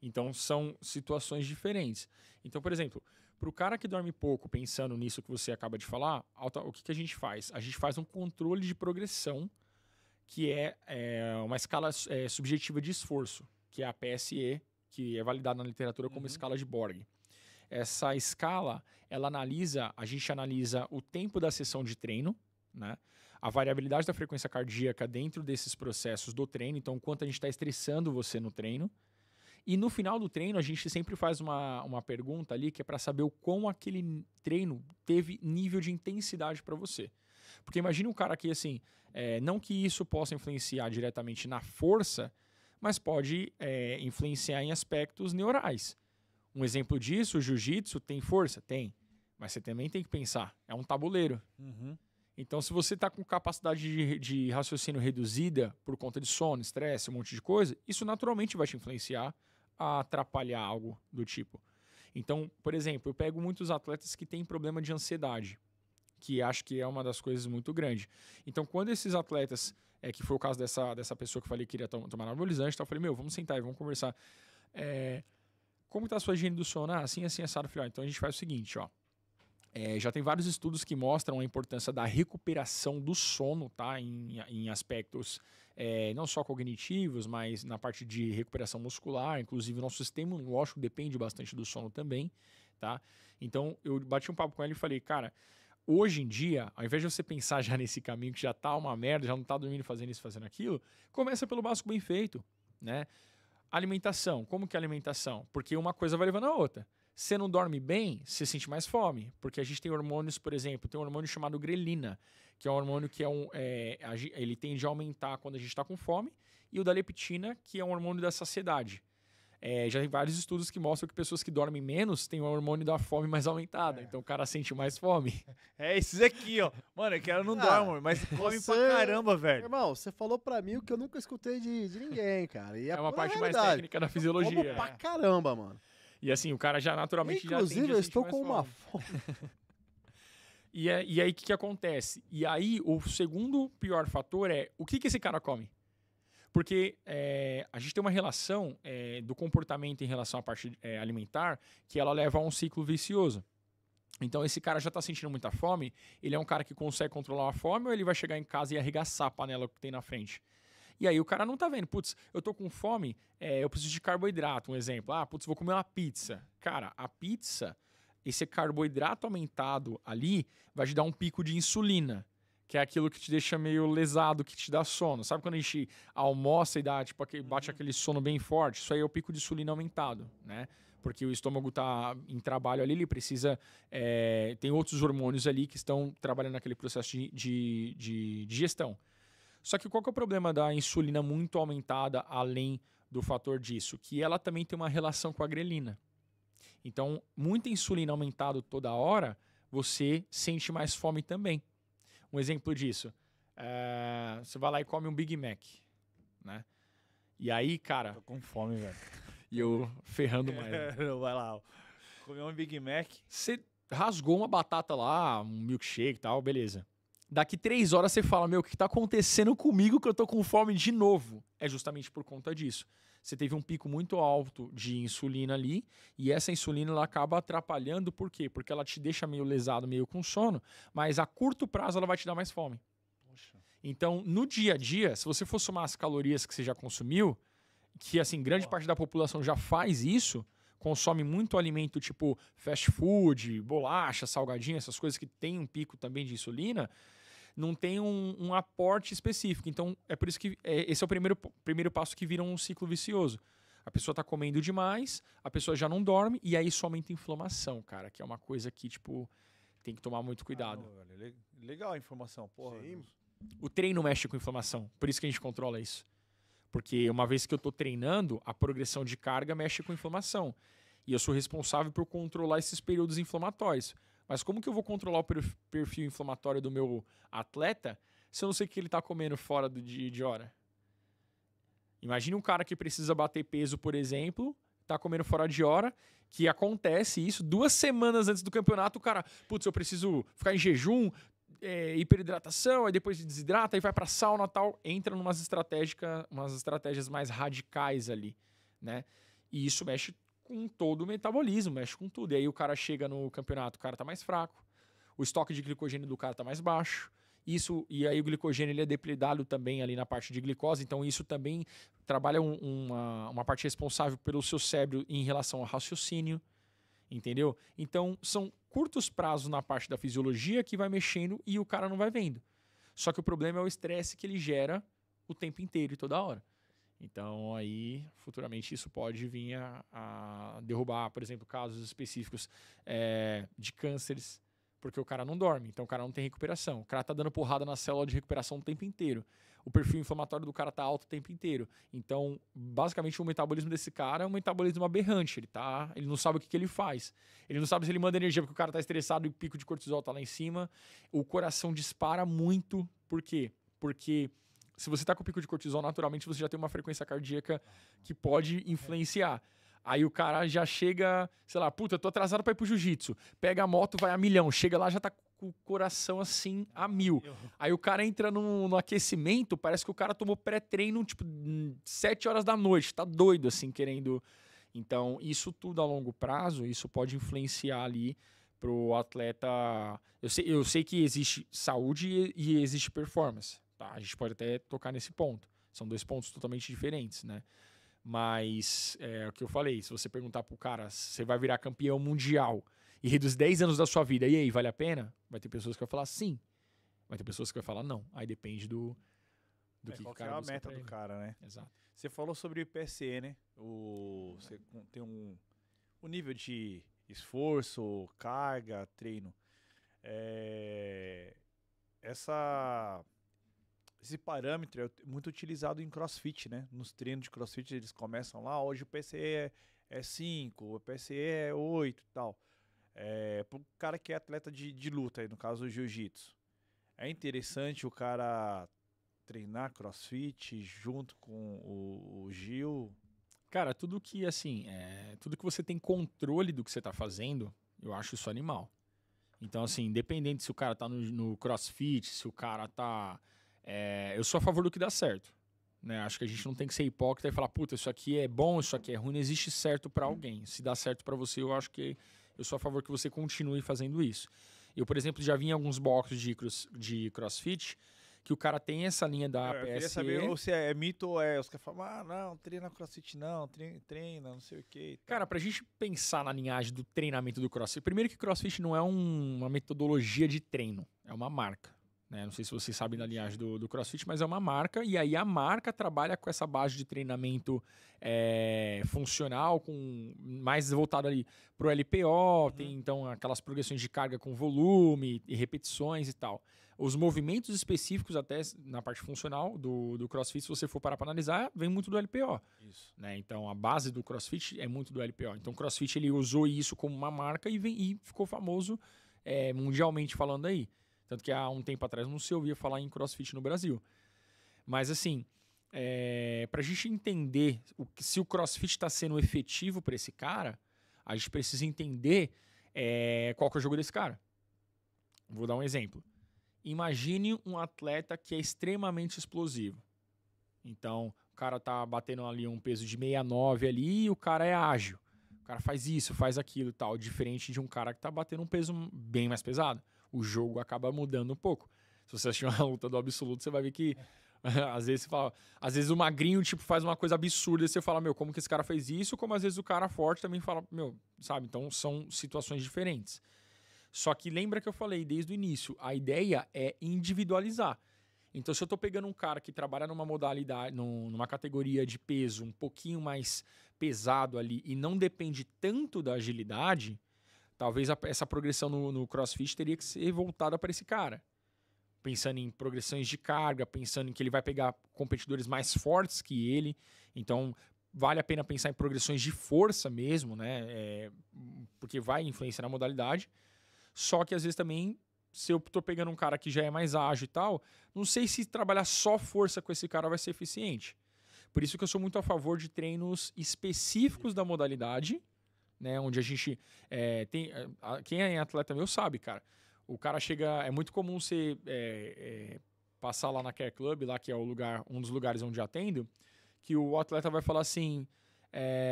Então, são situações diferentes. Então, por exemplo, pro cara que dorme pouco, pensando nisso que você acaba de falar, o que a gente faz? A gente faz um controle de progressão, que é uma escala subjetiva de esforço, que é a PSE, que é validada na literatura como escala de Borg. Essa escala, a gente analisa o tempo da sessão de treino, né? A variabilidade da frequência cardíaca dentro desses processos do treino, então quanto a gente está estressando você no treino. E no final do treino, a gente sempre faz uma pergunta ali que é para saber o quão aquele treino teve nível de intensidade para você. Porque imagine um cara que, assim, não que isso possa influenciar diretamente na força, mas pode influenciar em aspectos neurais. Um exemplo disso, o jiu-jitsu tem força? Tem. Mas você também tem que pensar, é um tabuleiro. Então, se você está com capacidade de raciocínio reduzida por conta de sono, estresse, um monte de coisa, isso naturalmente vai te influenciar a atrapalhar algo do tipo. Então, por exemplo, eu pego muitos atletas que têm problema de ansiedade, que acho que é uma das coisas muito grande. Então, quando esses atletas, que foi o caso dessa pessoa que eu falei que queria tomar anabolizante, eu falei, vamos sentar e vamos conversar. Como está a sua higiene do sono? Assim, assado. Eu falei, então a gente faz o seguinte, ó. Já tem vários estudos que mostram a importância da recuperação do sono, tá? Em aspectos não só cognitivos, mas na parte de recuperação muscular. Inclusive, o nosso sistema imunológico depende bastante do sono também, tá? Então, eu bati um papo com ele e falei, cara, hoje em dia, ao invés de você pensar já nesse caminho que já tá uma merda, já não tá dormindo fazendo isso, fazendo aquilo, começa pelo básico bem feito, né? Alimentação. Como que é a alimentação? Porque uma coisa vai levando a outra. Você não dorme bem, você sente mais fome. Porque a gente tem hormônios, por exemplo, tem um hormônio chamado grelina, que é um hormônio que ele tende a aumentar quando a gente está com fome, e o da leptina, que é um hormônio da saciedade. Já tem vários estudos que mostram que pessoas que dormem menos têm o hormônio da fome mais aumentada. Então o cara sente mais fome. Esses aqui, ó. Mano, que ela não dorme, mas come pra caramba, velho. Irmão, você falou pra mim o que eu nunca escutei de ninguém, cara. E é uma parte realidade. mais técnica da fisiologia. Como pra caramba, mano. E assim, o cara já naturalmente Inclusive, eu estou com uma fome. E aí, o que acontece? E aí, o segundo pior fator é o que esse cara come? Porque a gente tem uma relação do comportamento em relação à parte alimentar que ela leva a um ciclo vicioso. Então, esse cara já está sentindo muita fome, ele é um cara que consegue controlar a fome ou ele vai chegar em casa e arregaçar a panela que tem na frente? E aí o cara não tá vendo, putz, eu tô com fome, eu preciso de carboidrato, um exemplo. Vou comer uma pizza. Cara, a pizza, esse carboidrato aumentado ali, vai te dar um pico de insulina, que é aquilo que te deixa meio lesado, que te dá sono. Sabe quando a gente almoça e dá, tipo, bate aquele sono bem forte? Isso aí é o pico de insulina aumentado, né? Porque o estômago tá em trabalho ali, ele precisa... tem outros hormônios ali que estão trabalhando naquele processo de digestão. Só que qual que é o problema da insulina muito aumentada além do fator disso? Que ela também tem uma relação com a grelina. Então, muita insulina aumentada toda hora, você sente mais fome também. Um exemplo disso, você vai lá e come um Big Mac, né? E aí, cara... Tô com fome, velho. E eu ferrando mais. Vai lá, comer um Big Mac. Você rasgou uma batata lá, um milkshake e tal, beleza. Daqui 3 horas você fala, o que tá acontecendo comigo que eu tô com fome de novo? É justamente por conta disso. Você teve um pico muito alto de insulina ali, e essa insulina ela acaba atrapalhando, por quê? Porque ela te deixa meio lesado, meio com sono, mas a curto prazo ela vai te dar mais fome. Poxa. Então, no dia a dia, se você for somar as calorias que você já consumiu, que assim, grande parte da população já faz isso, consome muito alimento tipo fast food, bolacha, salgadinho, essas coisas que tem um pico também de insulina, não tem um aporte específico. Então, é por isso que esse é o primeiro passo que vira um ciclo vicioso. A pessoa tá comendo demais, a pessoa já não dorme, e aí isso aumenta a inflamação, cara, que é uma coisa que, tipo, tem que tomar muito cuidado. Legal a informação, porra. Sim. O treino mexe com inflamação, por isso que a gente controla isso. Porque uma vez que eu tô treinando, a progressão de carga mexe com inflamação. E eu sou responsável por controlar esses períodos inflamatórios. Mas como que eu vou controlar o perfil inflamatório do meu atleta se eu não sei o que ele tá comendo fora de hora? Imagine um cara que precisa bater peso, por exemplo, tá comendo fora de hora, que acontece isso 2 semanas antes do campeonato, o cara, putz, eu preciso ficar em jejum, hiperidratação, aí depois desidrata, aí vai pra sauna e tal, entra umas estratégias mais radicais ali, né? E isso mexe com todo o metabolismo, mexe com tudo. E aí o cara chega no campeonato, o cara tá mais fraco, o estoque de glicogênio do cara tá mais baixo, e aí o glicogênio ele é depredado também ali na parte de glicose, então isso também trabalha uma parte responsável pelo seu cérebro em relação ao raciocínio, entendeu? Então são curtos prazos na parte da fisiologia que vai mexendo e o cara não vai vendo. Só que o problema é o estresse que ele gera o tempo inteiro e toda hora. Então aí futuramente isso pode vir a derrubar, por exemplo, casos específicos de cânceres, porque o cara não dorme, então o cara não tem recuperação. O cara tá dando porrada na célula de recuperação o tempo inteiro. O perfil inflamatório do cara tá alto o tempo inteiro. Então, basicamente, o metabolismo desse cara é um metabolismo aberrante. Ele não sabe o que ele faz. Ele não sabe se ele manda energia porque o cara tá estressado e o pico de cortisol tá lá em cima. O coração dispara muito. Por quê? Porque se você tá com o pico de cortisol, naturalmente você já tem uma frequência cardíaca que pode influenciar. Aí o cara já chega, sei lá, puta, eu tô atrasado pra ir pro jiu-jitsu. Pega a moto, vai a milhão. Chega lá, já tá com o coração assim a 1000. Aí o cara entra no aquecimento, parece que o cara tomou pré-treino, tipo, 7 horas da noite. Tá doido, assim, querendo... Então, isso tudo a longo prazo, isso pode influenciar ali pro atleta... Eu sei que existe saúde e existe performance, tá? A gente pode até tocar nesse ponto. São 2 pontos totalmente diferentes, né? Mas é o que eu falei, se você perguntar pro cara, você vai virar campeão mundial e reduz 10 anos da sua vida, e aí, vale a pena? Vai ter pessoas que vão falar sim, vai ter pessoas que vão falar não. Aí depende do que o cara é a busca meta pra do ele. cara, né? Exato. Você falou sobre PSE, né? Você tem o nível de esforço, carga, treino. Esse parâmetro é muito utilizado em CrossFit, né? Nos treinos de CrossFit eles começam lá, hoje o PSE é 5, o PSE é 8 e tal. Pro cara que é atleta de luta, aí, no caso o jiu-jitsu, é interessante o cara treinar CrossFit junto com o Gil? Cara, tudo que você tem controle do que você tá fazendo, eu acho isso animal. Então, assim, independente se o cara tá no CrossFit, se o cara tá... eu sou a favor do que dá certo, né? Acho que a gente não tem que ser hipócrita e falar, puta, isso aqui é bom, isso aqui é ruim. Não existe certo pra alguém. Se dá certo pra você, eu acho que eu sou a favor que você continue fazendo isso. Eu, por exemplo, já vi em alguns boxes de CrossFit que o cara tem essa linha da PSE. Eu queria saber se é mito ou os caras falam, não, treina CrossFit não, treina, não sei o que. Cara, pra gente pensar na linhagem do treinamento do CrossFit, primeiro que CrossFit não é uma metodologia de treino, é uma marca. Né? Não sei se vocês sabem da linhagem do CrossFit, mas é uma marca, e aí a marca trabalha com essa base de treinamento funcional, mais voltado ali pro LPO, tem então aquelas progressões de carga com volume e repetições e tal. Os movimentos específicos até na parte funcional do CrossFit, se você for parar para analisar, vem muito do LPO. Isso. Né? Então a base do CrossFit é muito do LPO. Então o CrossFit ele usou isso como uma marca e ficou famoso mundialmente falando aí. Tanto que há um tempo atrás não se ouvia falar em CrossFit no Brasil. Mas assim, pra gente entender se o CrossFit está sendo efetivo para esse cara, a gente precisa entender qual que é o jogo desse cara. Vou dar um exemplo. Imagine um atleta que é extremamente explosivo. Então, o cara tá batendo ali um peso de 69 ali e o cara é ágil. O cara faz isso, faz aquilo e tal. Diferente de um cara que tá batendo um peso bem mais pesado. O jogo acaba mudando um pouco. Se você assistir uma luta do Absoluto, você vai ver que às vezes você fala, às vezes o magrinho tipo faz uma coisa absurda e você fala, meu, como que esse cara fez isso? Como às vezes o cara forte também fala, meu, sabe? Então são situações diferentes. Só que lembra que eu falei desde o início, a ideia é individualizar. Então, se eu tô pegando um cara que trabalha numa modalidade, numa categoria de peso um pouquinho mais pesado ali e não depende tanto da agilidade, talvez essa progressão no CrossFit teria que ser voltada para esse cara. Pensando em progressões de carga, pensando em que ele vai pegar competidores mais fortes que ele. Então, vale a pena pensar em progressões de força mesmo, né? Porque vai influenciar na modalidade. Só que, às vezes, também, se eu tô pegando um cara que já é mais ágil e tal, não sei se trabalhar só força com esse cara vai ser eficiente. Por isso que eu sou muito a favor de treinos específicos da modalidade, né? Onde a gente quem é atleta meu sabe, cara. O cara chega... É muito comum você passar lá na Care Club, lá que é um dos lugares onde atendo, que o atleta vai falar assim,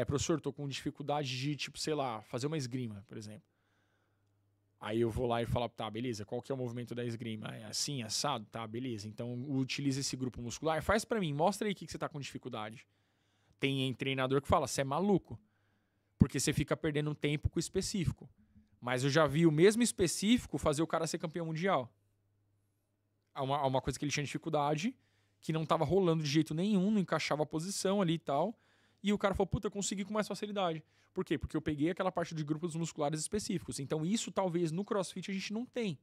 professor, tô com dificuldade de, tipo, sei lá, fazer uma esgrima, por exemplo. Aí eu vou lá e falo, tá, beleza, qual que é o movimento da esgrima? É assim, assado? Tá, beleza. Então utiliza esse grupo muscular. Faz pra mim, mostra aí o que você tá com dificuldade. Tem treinador que fala, você é maluco. Porque você fica perdendo tempo com o específico. Mas eu já vi o mesmo específico fazer o cara ser campeão mundial. Uma coisa que ele tinha dificuldade, que não tava rolando de jeito nenhum, não encaixava a posição ali e tal. E o cara falou, puta, eu consegui com mais facilidade. Por quê? Porque eu peguei aquela parte de grupos musculares específicos. Então isso talvez no CrossFit a gente não tem.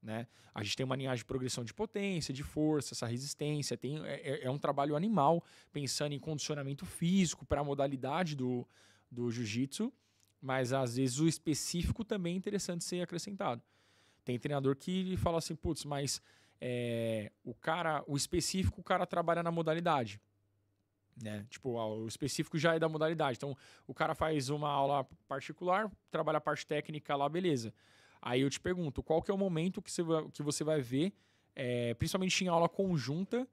Né? A gente tem uma linhagem de progressão de potência, de força, essa resistência. É um trabalho animal, pensando em condicionamento físico para a modalidade do jiu-jitsu. Mas às vezes o específico também é interessante ser acrescentado. Tem treinador que fala assim, putz, mas o específico o cara trabalha na modalidade. Né? Tipo, o específico já é da modalidade. Então, o cara faz uma aula particular, trabalha a parte técnica lá, beleza. Aí eu te pergunto, qual que é o momento que você vai ver, principalmente em aula conjunta,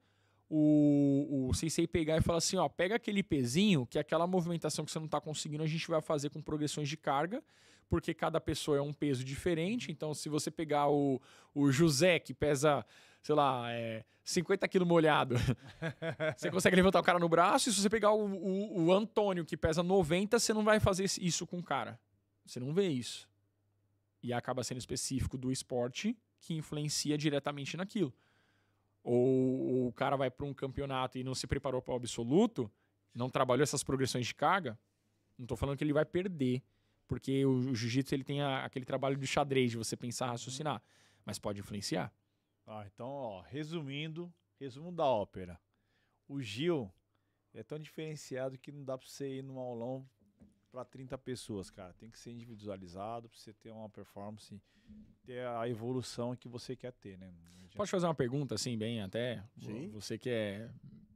o sensei pegar e falar assim, ó, pega aquele pezinho, que é aquela movimentação que você não está conseguindo, a gente vai fazer com progressões de carga, porque cada pessoa é um peso diferente. Então, se você pegar o José, que pesa, sei lá, 50 quilos molhado, você consegue levantar o cara no braço. E se você pegar o Antônio, que pesa 90, você não vai fazer isso com o cara. Você não vê isso. E acaba sendo específico do esporte, que influencia diretamente naquilo. Ou o cara vai para um campeonato e não se preparou para o absoluto, não trabalhou essas progressões de carga, não estou falando que ele vai perder, porque o jiu-jitsu ele tem aquele trabalho de xadrez, de você pensar, raciocinar, mas pode influenciar. Então, ó, resumo da ópera. O Gil é tão diferenciado que não dá para você ir num aulão para 30 pessoas, cara. Tem que ser individualizado para você ter uma performance, ter a evolução que você quer ter, né? Pode fazer uma pergunta, assim, bem até? Sim. Você que é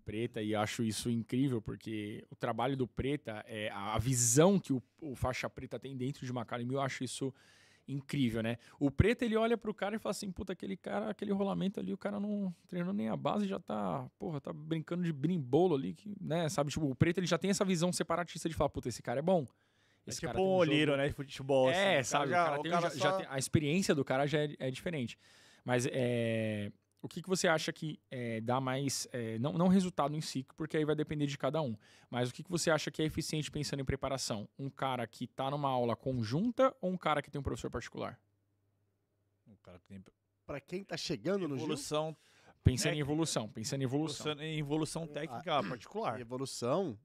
preta, e acho isso incrível, porque o trabalho do preta, a visão que o faixa preta tem dentro de uma academia, eu acho isso incrível, né? O preto, ele olha pro cara e fala assim, puta, aquele cara, aquele rolamento ali, o cara não treinou nem a base, já tá, tá brincando de brimbolo ali, né? Sabe, tipo, o preto, ele já tem essa visão separatista de falar, puta, esse cara é bom. Esse tipo um olheiro, né, de futebol. Assim, sabe, a experiência do cara já é diferente. Mas o que você acha que dá mais, não resultado em si, porque aí vai depender de cada um, mas o que você acha que é eficiente pensando em preparação? Um cara que tá numa aula conjunta ou um cara que tem um professor particular? Um cara que tem... Pra quem tá chegando no evolução. Pensando em evolução. Em evolução técnica particular. Evolução,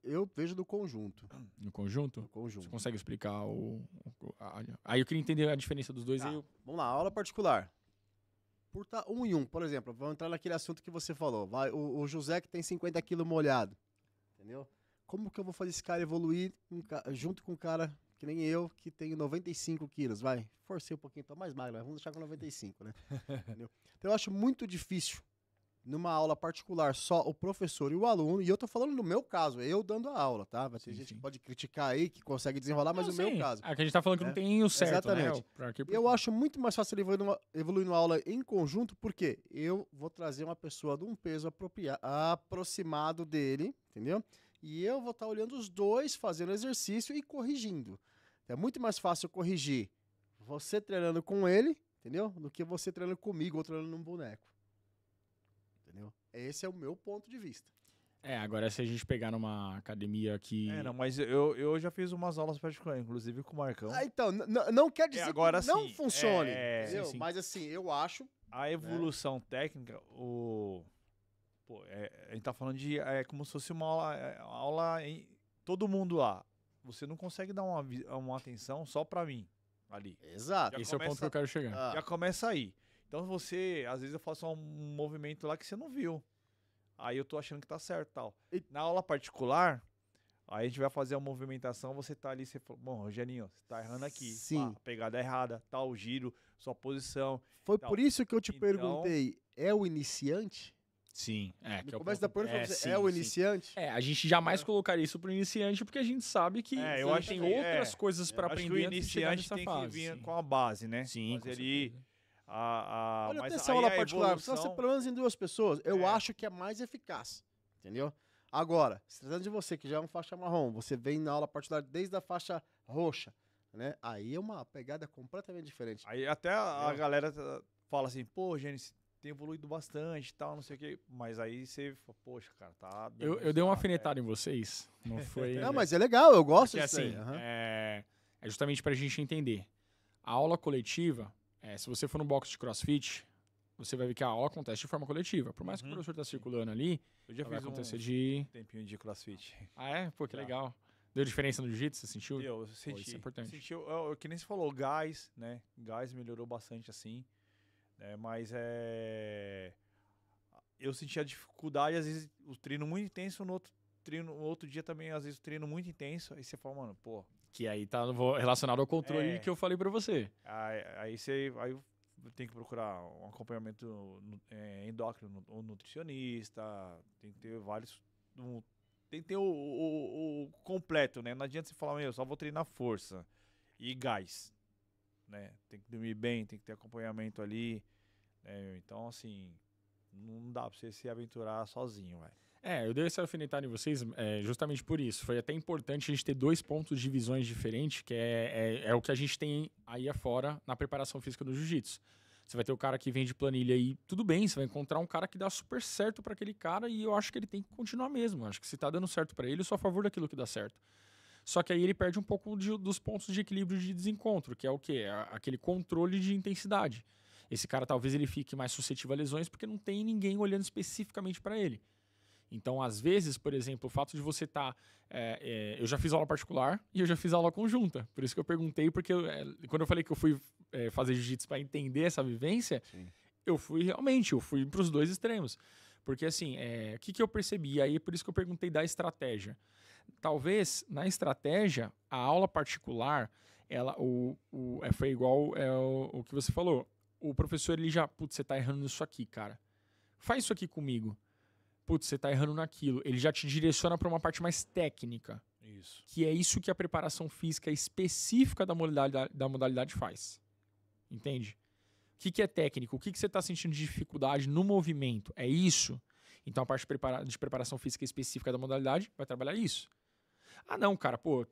eu vejo do conjunto. No conjunto? No conjunto. Você consegue explicar Aí eu queria entender a diferença dos dois. Vamos lá, aula particular. Por estar 1 em 1, por exemplo, vamos entrar naquele assunto que você falou. O José que tem 50 quilos molhado. Entendeu? Como que eu vou fazer esse cara evoluir junto com um cara que nem eu, que tem 95 quilos? Forcei um pouquinho, tô mais magro, vamos deixar com 95, né? Entendeu? Então eu acho muito difícil, numa aula particular, só o professor e o aluno, e eu tô falando no meu caso, eu dando a aula, tá? Vai ter gente que pode criticar aí, que consegue desenrolar, mas no meu caso. É que a gente tá falando que não tem o certo, exatamente. Né? Eu acho muito mais fácil evoluir numa aula em conjunto, porque eu vou trazer uma pessoa de um peso aproximado dele, entendeu? E eu vou estar olhando os dois, fazendo exercício e corrigindo. É muito mais fácil corrigir você treinando com ele, entendeu? Do que você treinando comigo ou treinando num boneco. Entendeu? Esse é o meu ponto de vista. Agora se a gente pegar numa academia que... não, mas eu já fiz umas aulas particulares, inclusive com o Marcão. Então, não quer dizer agora, que não sim, funcione, entendeu? sim. Mas assim, eu acho A evolução técnica, a gente tá falando de como se fosse uma aula em todo mundo lá. Você não consegue dar uma atenção só pra mim ali. Exato. Esse é o ponto que eu quero chegar. Já começa aí. Então você, às vezes eu faço um movimento lá que você não viu. Aí eu tô achando que tá certo e tal. Na aula particular, aí a gente vai fazer a movimentação, você tá ali, você fala, bom, Rogerinho, você tá errando aqui. Sim. Pá, pegada errada, tal, giro, sua posição. Foi tal. por isso que eu te Então- perguntei, é o iniciante? Sim. No começo da pergunta, sim, é o sim. iniciante? A gente jamais colocaria isso pro iniciante, porque a gente sabe que eu acho tem que- outras coisas pra Acho que aprender o antes de chegar iniciante nessa tem fase. que vir Sim. com a base, né? Sim, com fazer ali certeza. Olha, mas atenção aí aula a particular, precisa ser evolução- pelo menos em 2 pessoas. Eu É. acho que é mais eficaz, entendeu? Agora, se tratando de você, que já é um faixa marrom, você vem na aula particular desde a faixa roxa, né? Aí é uma pegada completamente diferente. Aí até a Entendeu? galera fala assim, pô, Gênesis, tem evoluído bastante e tal, não sei o quê. Mas aí você fala, poxa, cara, tá... dando Eu dei uma resultado, alfinetada em vocês. Não foi. Não, mas é legal, eu gosto Porque disso aí. assim, aham. é justamente pra gente entender. A aula coletiva, se você for no box de CrossFit, você vai ver que a aula acontece de forma coletiva. Por mais que o Uhum. professor tá circulando ali, Eu já vai fiz acontecer um de... tempinho de crossfit. Ah, é? Pô, que Já. legal. Deu diferença no jiu-jitsu? Você sentiu? Eu senti. isso é importante. Senti, que nem você falou, gás, né? Gás melhorou bastante, assim. Né? Mas eu senti a dificuldade, às vezes, o treino muito intenso, no outro dia também, às vezes, o treino muito intenso. Aí você fala, mano, pô... Que aí tá relacionado ao controle É. que eu falei pra você. Aí eu tenho que procurar um acompanhamento endócrino ou nutricionista, tem que ter vários... tem que ter o completo, né? Não adianta você falar, eu só vou treinar força e gás, né? Tem que dormir bem, tem que ter acompanhamento ali, né? Então, assim, não dá pra você se aventurar sozinho, velho. Eu dei essa alfinetada em vocês justamente por isso. Foi até importante a gente ter 2 pontos de visões diferentes, que é o que a gente tem aí afora na preparação física do jiu-jitsu. Você vai ter o cara que vem de planilha e tudo bem, você vai encontrar um cara que dá super certo pra aquele cara e eu acho que ele tem que continuar mesmo. Acho que se tá dando certo pra ele, eu sou a favor daquilo que dá certo. Só que aí ele perde um pouco dos pontos de equilíbrio de desencontro, que é o quê? Aquele controle de intensidade. Esse cara talvez ele fique mais suscetível a lesões porque não tem ninguém olhando especificamente pra ele. Então, às vezes, por exemplo, o fato de você estar... eu já fiz aula particular e eu já fiz aula conjunta. Por isso que eu perguntei, porque quando eu falei que eu fui fazer jiu-jitsu para entender essa vivência, eu fui para os 2 extremos. Porque, assim, o que eu percebi? Aí, por isso que eu perguntei da estratégia. Talvez, na estratégia, a aula particular, foi igual o que você falou. O professor, ele já... Putz, você tá errando nisso aqui, cara. Faz isso aqui comigo. Putz, você tá errando naquilo. Ele já te direciona para uma parte mais técnica. Isso. Que é isso que a preparação física específica da modalidade faz. Entende? O que é técnico? O que você está sentindo de dificuldade no movimento? É isso? Então a parte de preparação física específica da modalidade vai trabalhar isso. Ah, não, cara, pô,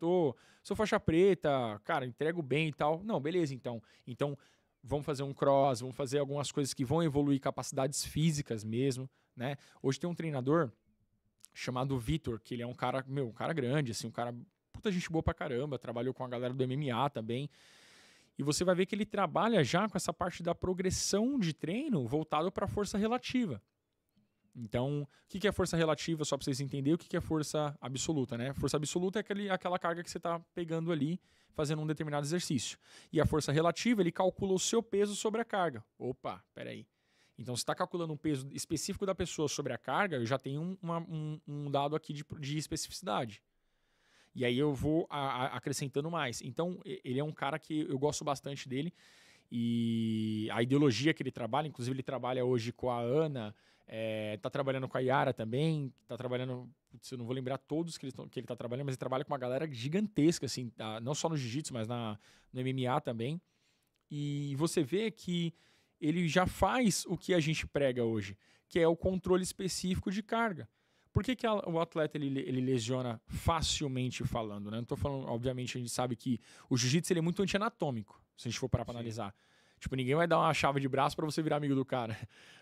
sou faixa preta, cara, entrego bem e tal. Não, beleza, então. Então, vamos fazer um cross, vamos fazer algumas coisas que vão evoluir capacidades físicas mesmo, né? Hoje tem um treinador chamado Vitor, que ele é um cara grande, assim, um cara puta gente boa pra caramba, trabalhou com a galera do MMA também. E você vai ver que ele trabalha já com essa parte da progressão de treino voltado para força relativa. Então, o que é força relativa? Só para vocês entenderem o que é força absoluta, né? Força absoluta é aquela carga que você está pegando ali, fazendo um determinado exercício. E a força relativa, ele calcula o seu peso sobre a carga. Opa, peraí. Então, se está calculando um peso específico da pessoa sobre a carga, eu já tenho um dado aqui de especificidade. E aí eu vou acrescentando mais. Então, ele é um cara que eu gosto bastante dele. E a ideologia que ele trabalha, inclusive ele trabalha hoje com a Ana, tá trabalhando com a Yara também, tá trabalhando, putz, eu não vou lembrar todos que ele tá trabalhando, mas ele trabalha com uma galera gigantesca, assim, não só no jiu-jitsu, mas no MMA também. E você vê que ele já faz o que a gente prega hoje, que é o controle específico de carga. Por que o atleta ele lesiona facilmente falando, né? Não tô falando, obviamente, a gente sabe que o jiu-jitsu ele é muito anti-anatômico, se a gente for parar pra analisar. Tipo, ninguém vai dar uma chave de braço pra você virar amigo do cara.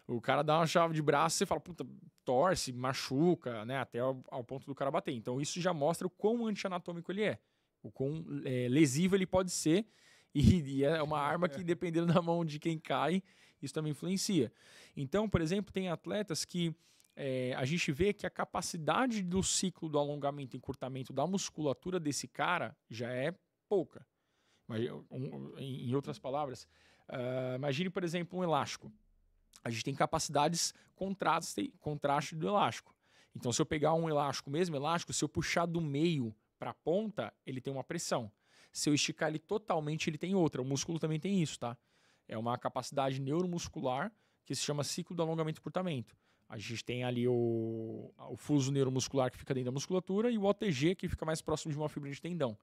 O cara dá uma chave de braço, você fala, puta, torce, machuca, né? Até ao ponto do cara bater. Então isso já mostra o quão anti-anatômico ele é. O quão lesivo ele pode ser. E é uma arma que, dependendo da mão de quem cai, isso também influencia. Então, por exemplo, tem atletas que a gente vê que a capacidade do ciclo do alongamento e encurtamento da musculatura desse cara já é pouca. Mas, em outras palavras, imagine, por exemplo, um elástico. A gente tem capacidades contraste do elástico. Então, se eu pegar um elástico, mesmo elástico, se eu puxar do meio para a ponta, ele tem uma pressão. Se eu esticar ele totalmente, ele tem outra. O músculo também tem isso, tá? É uma capacidade neuromuscular que se chama ciclo do alongamento e encurtamento. A gente tem ali o fuso neuromuscular que fica dentro da musculatura e o OTG que fica mais próximo de uma fibra de tendão.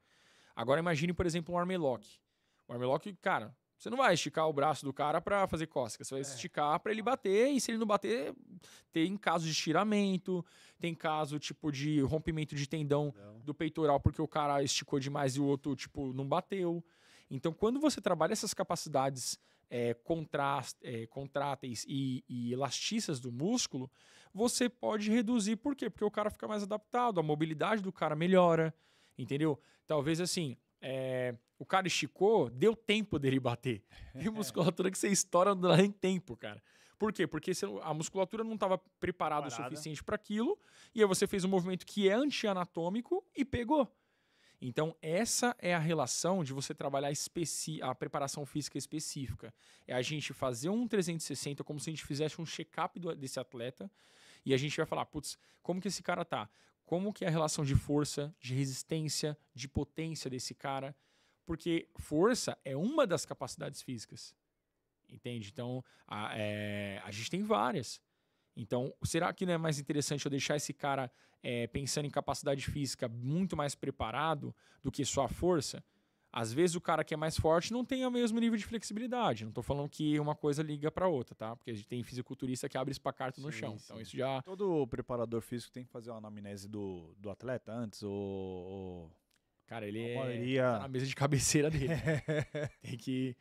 Agora imagine, por exemplo, um armlock. O armlock, cara, você não vai esticar o braço do cara para fazer cócega. Você vai esticar para ele bater e se ele não bater, tem caso de estiramento, tem caso tipo de rompimento de tendão do peitoral porque o cara esticou demais e o outro tipo não bateu. Então, quando você trabalha essas capacidades contráteis e elastiças do músculo, você pode reduzir. Por quê? Porque o cara fica mais adaptado, a mobilidade do cara melhora, entendeu? Talvez assim, o cara esticou, deu tempo dele bater. Tem musculatura que você estoura não dá nem tempo, cara. Por quê? Porque a musculatura não estava preparada o suficiente para aquilo, e aí você fez um movimento que é anti-anatômico e pegou. Então, essa é a relação de você trabalhar a preparação física específica. É a gente fazer um 360 como se a gente fizesse um check-up desse atleta e a gente vai falar, putz, como que esse cara tá? Como que é a relação de força, de resistência, de potência desse cara? Porque força é uma das capacidades físicas, entende? Então, a gente tem várias. Então, será que não é mais interessante eu deixar esse cara pensando em capacidade física muito mais preparado do que só a força? Às vezes o cara que é mais forte não tem o mesmo nível de flexibilidade. Não estou falando que uma coisa liga para outra, tá? Porque a gente tem fisiculturista que abre espacarto no chão. Sim. Então isso já... Todo preparador físico tem que fazer uma anamnese do atleta antes ou... Cara, ele maioria... tá na mesa de cabeceira dele. Tem que...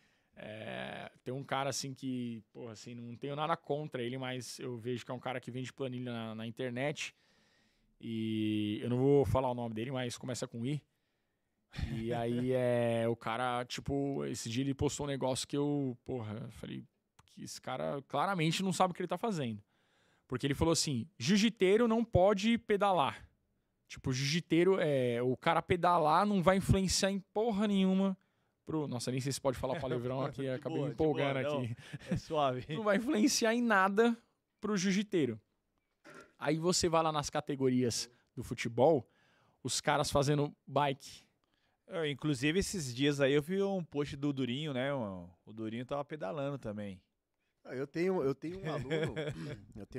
tem um cara assim que, porra, assim, não tenho nada contra ele, mas eu vejo que é um cara que vende planilha na internet e eu não vou falar o nome dele, mas começa com I. E aí o cara, tipo, esse dia ele postou um negócio que eu falei que esse cara claramente não sabe o que ele tá fazendo. Porque ele falou assim, jiu-jiteiro não pode pedalar. Tipo, jiu-jiteiro, o cara pedalar não vai influenciar em porra nenhuma. Nossa, nem sei se pode falar palavrão aqui, acabei me empolgando aqui. É suave. Não vai influenciar em nada pro jiu-jiteiro. Aí você vai lá nas categorias do futebol, os caras fazendo bike. Inclusive, esses dias aí eu vi um post do Durinho, né? O Durinho tava pedalando também. Eu tenho um aluno,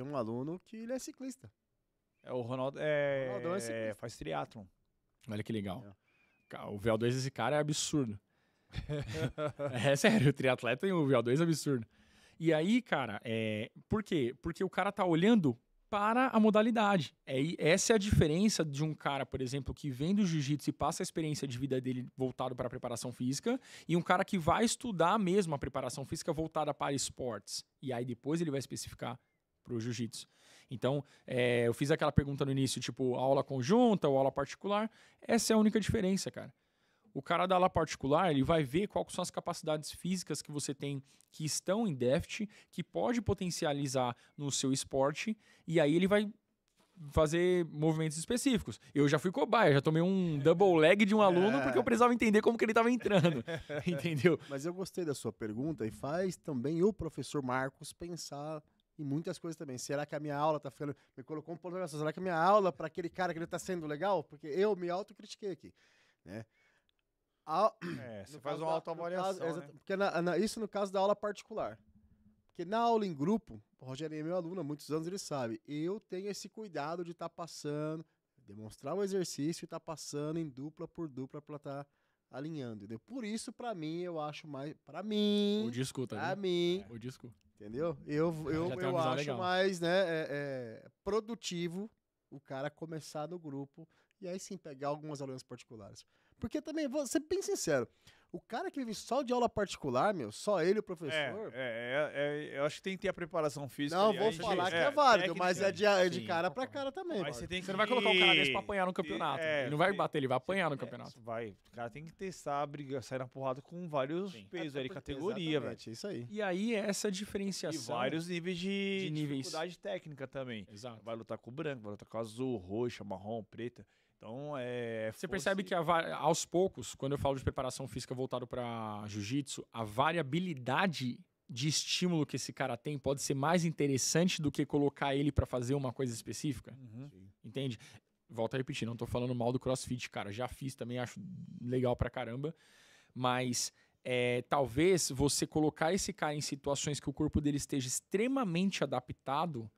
um aluno que ele é ciclista. O Ronaldo Ronaldão é ciclista. faz triatlon. Olha que legal. O VO2 desse cara é absurdo. É sério, o triatleta e o VO2 é absurdo. E aí, cara, por quê? Porque o cara tá olhando para a modalidade. Essa é a diferença de um cara, por exemplo, que vem do jiu-jitsu e passa a experiência de vida dele voltado para a preparação física e um cara que vai estudar mesmo a preparação física voltada para esportes. E aí depois ele vai especificar para o jiu-jitsu. Então, eu fiz aquela pergunta no início, tipo, aula conjunta ou aula particular. Essa é a única diferença, cara. O cara da aula particular, ele vai ver quais são as capacidades físicas que você tem que estão em déficit, que pode potencializar no seu esporte, e aí ele vai fazer movimentos específicos. Eu já fui cobaia, já tomei um double leg de um aluno porque eu precisava entender como que ele estava entrando, entendeu? Mas eu gostei da sua pergunta e faz também o professor Marcos pensar em muitas coisas também. Será que a minha aula tá ficando... Me colocou um ponto de negação. Será que a minha aula para aquele cara que ele tá sendo legal? Porque eu me autocritiquei aqui, né? Você faz uma autoavaliação, né? Porque isso no caso da aula particular. Porque na aula em grupo, o Rogério é meu aluno há muitos anos, ele sabe, eu tenho esse cuidado de estar passando, demonstrar o exercício e estar passando em dupla por dupla para estar alinhando. Entendeu? Por isso, para mim, eu acho mais... Para mim... O disco, tá Pra mim... O disco. Entendeu? Eu acho legal. Mais produtivo o cara começar no grupo e aí sim pegar algumas aulas particulares. Porque também, vou ser bem sincero, O cara que vive só de aula particular, meu, só ele, o professor. Eu acho que tem que ter a preparação física. Não ali. vou falar que é válido, mas é de Sim, cara pra concordo. cara também. Mas você tem que Você não vai colocar um cara desse pra apanhar no campeonato. Ele não vai bater, ele vai apanhar no campeonato. Vai. O cara tem que testar, brigar, sair na porrada com vários Sim. pesos aí, categoria, velho. Exatamente, isso aí. E aí, essa E diferenciação... vários níveis de níveis. dificuldade técnica também. Exato. Vai lutar com o branco, vai lutar com o azul, roxa, marrom, preta. Então, Você percebe que aos poucos, quando eu falo de preparação física voltado para jiu-jitsu, a variabilidade de estímulo que esse cara tem pode ser mais interessante do que colocar ele para fazer uma coisa específica. Entende? Volto a repetir, não tô falando mal do CrossFit, cara. Já fiz também, acho legal pra caramba. Mas talvez você colocar esse cara em situações que o corpo dele esteja extremamente adaptado,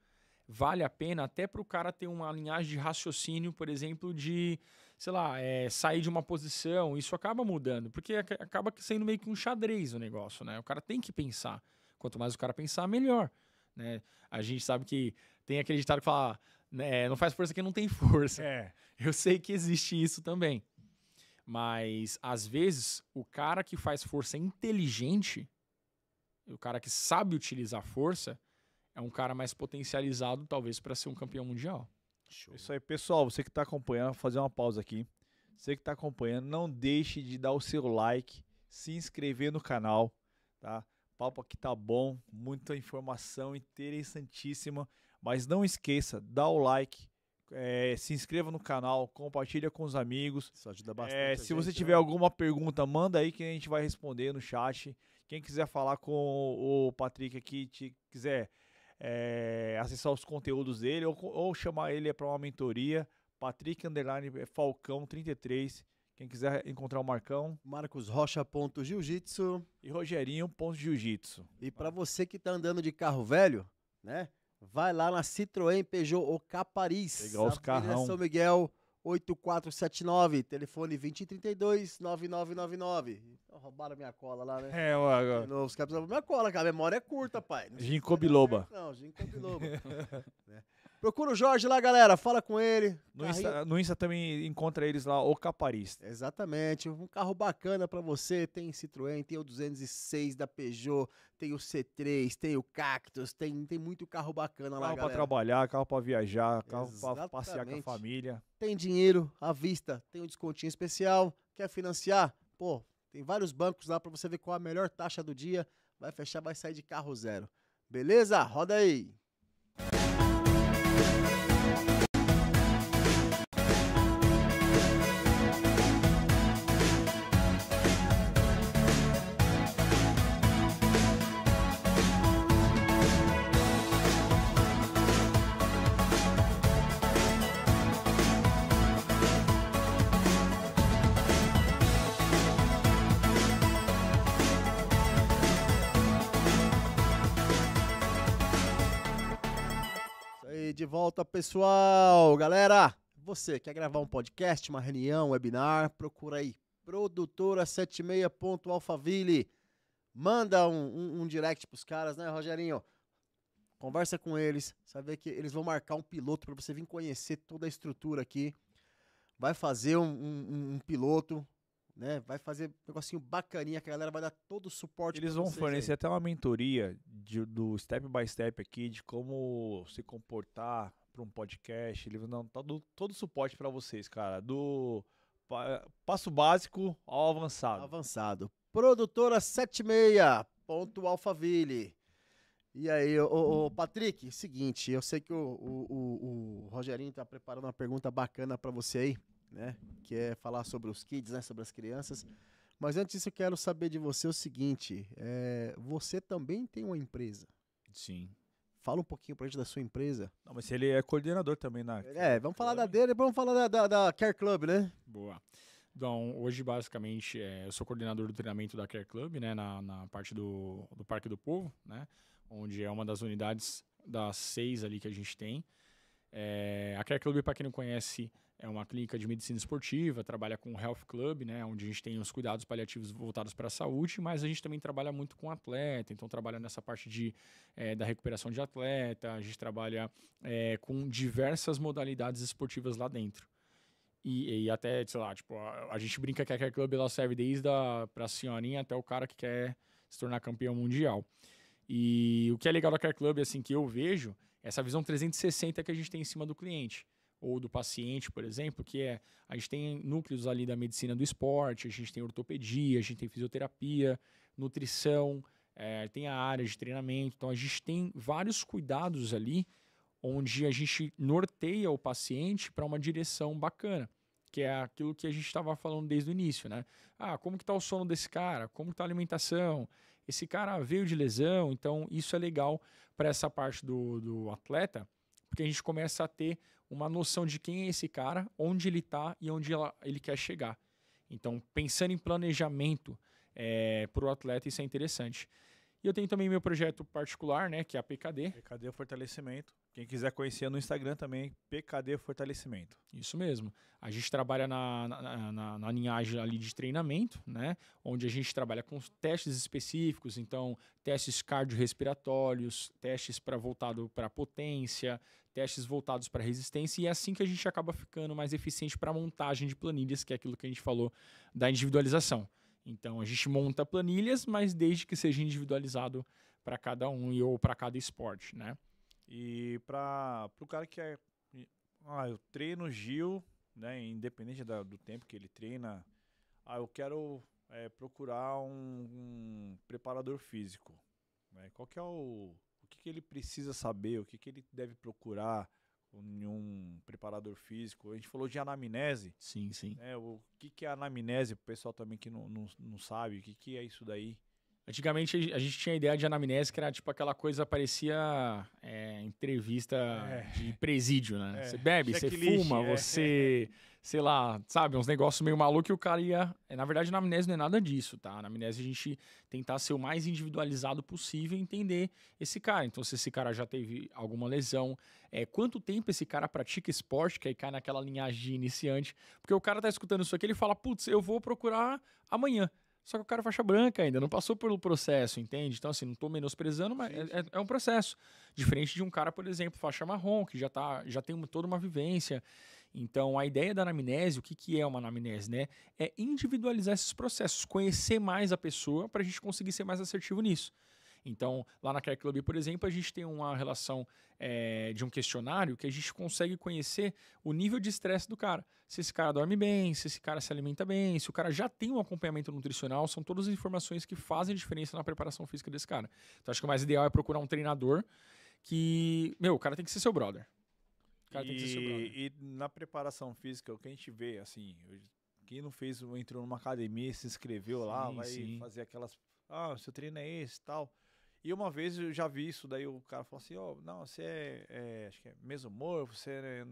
vale a pena até para o cara ter uma linhagem de raciocínio, por exemplo, de, sei lá, sair de uma posição. Isso acaba mudando, porque acaba sendo meio que um xadrez o negócio, né? O cara tem que pensar. Quanto mais o cara pensar, melhor, né? A gente sabe que tem aquele ditado que fala, né, não faz força quem não tem força. Eu sei que existe isso também. Mas, às vezes, o cara que faz força inteligente, o cara que sabe utilizar força, é um cara mais potencializado, talvez, para ser um campeão mundial. Show. Isso aí, pessoal, você que tá acompanhando, vou fazer uma pausa aqui. Você que tá acompanhando, não deixe de dar o seu like, se inscrever no canal, tá? O papo aqui tá bom, muita informação interessantíssima, mas não esqueça, dá o like, se inscreva no canal, compartilha com os amigos. Isso ajuda bastante. Se você tiver alguma pergunta, manda aí que a gente vai responder no chat. Quem quiser falar com o Patrick aqui, quiser acessar os conteúdos dele ou chamar ele para uma mentoria, Patrick_Falcão33. Quem quiser encontrar o Marcão, MarcosRocha.jiu-jitsu. e Rogerinho.jiu-jitsu. E para você que tá andando de carro velho, né? Vai lá na Citroën Peugeot Oca Paris. Pegar os Avenida carrão. São Miguel, 8479, telefone 2032-9999. Roubaram minha cola lá, né? De novo, os caras precisavam minha cola, cara. A memória é curta, pai. Não Ginkgo biloba. Não, Ginkgo biloba. Né? Procura o Jorge lá, galera. Fala com ele. No Insta também encontra eles lá, o Caparista. Exatamente. Um carro bacana pra você. Tem Citroën, tem o 206 da Peugeot, tem o C3, tem o Cactus, tem muito carro bacana lá, Carro pra galera. trabalhar, carro pra viajar, carro pra Exatamente. passear com a família. Tem dinheiro à vista, tem um descontinho especial. Quer financiar? Pô, tem vários bancos lá pra você ver qual a melhor taxa do dia. Vai fechar, vai sair de carro zero. Beleza? Roda aí. De volta, pessoal. Galera, você quer gravar um podcast, uma reunião, um webinar? Procura aí, produtora76.alphaville. Manda um direct pros caras, né, Rogerinho? Conversa com eles, sabe que eles vão marcar um piloto para você vir conhecer toda a estrutura aqui. Vai fazer um piloto, né? Vai fazer um negocinho bacaninha que a galera vai dar todo o suporte. Eles vão fornecer até uma mentoria do step by step aqui, de como se comportar para um podcast. Eles vão dar todo o suporte para vocês, cara. Do passo básico ao avançado. Avançado. Produtora 76.alphaville. E aí, ô Patrick, seguinte, eu sei que o Rogerinho tá preparando uma pergunta bacana para você aí, né? Que é falar sobre os kids, né? Sobre as crianças. Mas antes disso, eu quero saber de você o seguinte: você também tem uma empresa? Sim. Fala um pouquinho pra gente da sua empresa. Não, mas ele é coordenador também na. Vamos falar da dele, vamos falar da Care Club, né? Boa. Então, hoje, basicamente, eu sou coordenador do treinamento da Care Club, né? Na parte do Parque do Povo, né? Onde é uma das unidades das 6 ali que a gente tem. A Care Club, para quem não conhece, é uma clínica de medicina esportiva, trabalha com o Health Club, né, onde a gente tem os cuidados paliativos voltados para a saúde, mas a gente também trabalha muito com atleta, então trabalha nessa parte da recuperação de atleta, a gente trabalha com diversas modalidades esportivas lá dentro. E até, sei lá, tipo, a gente brinca que a Care Club ela serve desde pra senhorinha até o cara que quer se tornar campeão mundial. E o que é legal da Care Club, assim, que eu vejo, é essa visão 360 que a gente tem em cima do cliente, ou do paciente, por exemplo, que é, a gente tem núcleos ali da medicina do esporte, a gente tem ortopedia, a gente tem fisioterapia, nutrição, tem a área de treinamento, então a gente tem vários cuidados ali, onde a gente norteia o paciente para uma direção bacana, que é aquilo que a gente estava falando desde o início, né? Ah, como que está o sono desse cara? Como que está a alimentação? Esse cara veio de lesão, então isso é legal para essa parte do atleta, porque a gente começa a ter uma noção de quem é esse cara, onde ele está e onde ele quer chegar. Então, pensando em planejamento para o atleta, isso é interessante. E eu tenho também meu projeto particular, né, que é a PKD. PKD Fortalecimento. Quem quiser conhecer no Instagram também, PKD Fortalecimento. Isso mesmo. A gente trabalha na linhagem ali de treinamento, né, onde a gente trabalha com testes específicos, então testes cardiorrespiratórios, testes voltado para potência, testes voltados para resistência, e é assim que a gente acaba ficando mais eficiente para a montagem de planilhas, que é aquilo que a gente falou da individualização. Então, a gente monta planilhas, mas desde que seja individualizado para cada um ou para cada esporte, né? E para o cara que eu treino Gil, né, independente do tempo que ele treina, eu quero procurar um preparador físico, né? Qual que é o que ele precisa saber, o que ele deve procurar em um preparador físico? A gente falou de anamnese. Sim, sim. O que é anamnese, pro pessoal também que não sabe, o que é isso daí? Antigamente a gente tinha a ideia de anamnese que era tipo aquela coisa, parecia entrevista de presídio, né? Você bebe, você fuma, você, sei lá, sabe, uns negócios meio malucos e o cara ia... Na verdade, a anamnese não é nada disso, tá? A anamnese a gente tentar ser o mais individualizado possível e entender esse cara. Então, se esse cara já teve alguma lesão, quanto tempo esse cara pratica esporte, que aí cai naquela linhagem de iniciante. Porque o cara tá escutando isso aqui, ele fala, putz, eu vou procurar amanhã. Só que o cara é faixa branca ainda, não passou pelo processo, entende? Então, assim, não tô menosprezando, mas é um processo. Diferente de um cara, por exemplo, faixa marrom, que já tem toda uma vivência. Então, a ideia da anamnese, o que é uma anamnese, né? É individualizar esses processos, conhecer mais a pessoa para a gente conseguir ser mais assertivo nisso. Então, lá na Care Club, por exemplo, a gente tem uma relação de um questionário que a gente consegue conhecer o nível de estresse do cara. Se esse cara dorme bem, se esse cara se alimenta bem, se o cara já tem um acompanhamento nutricional, são todas as informações que fazem diferença na preparação física desse cara. Então, acho que o mais ideal é procurar um treinador que... o cara tem que ser seu brother. E na preparação física, o que a gente vê, assim, quem não entrou numa academia, se inscreveu lá, vai fazer aquelas... seu treino é esse e tal... E uma vez eu já vi isso, daí o cara falou assim, não, você acho que é mesomorfo, você é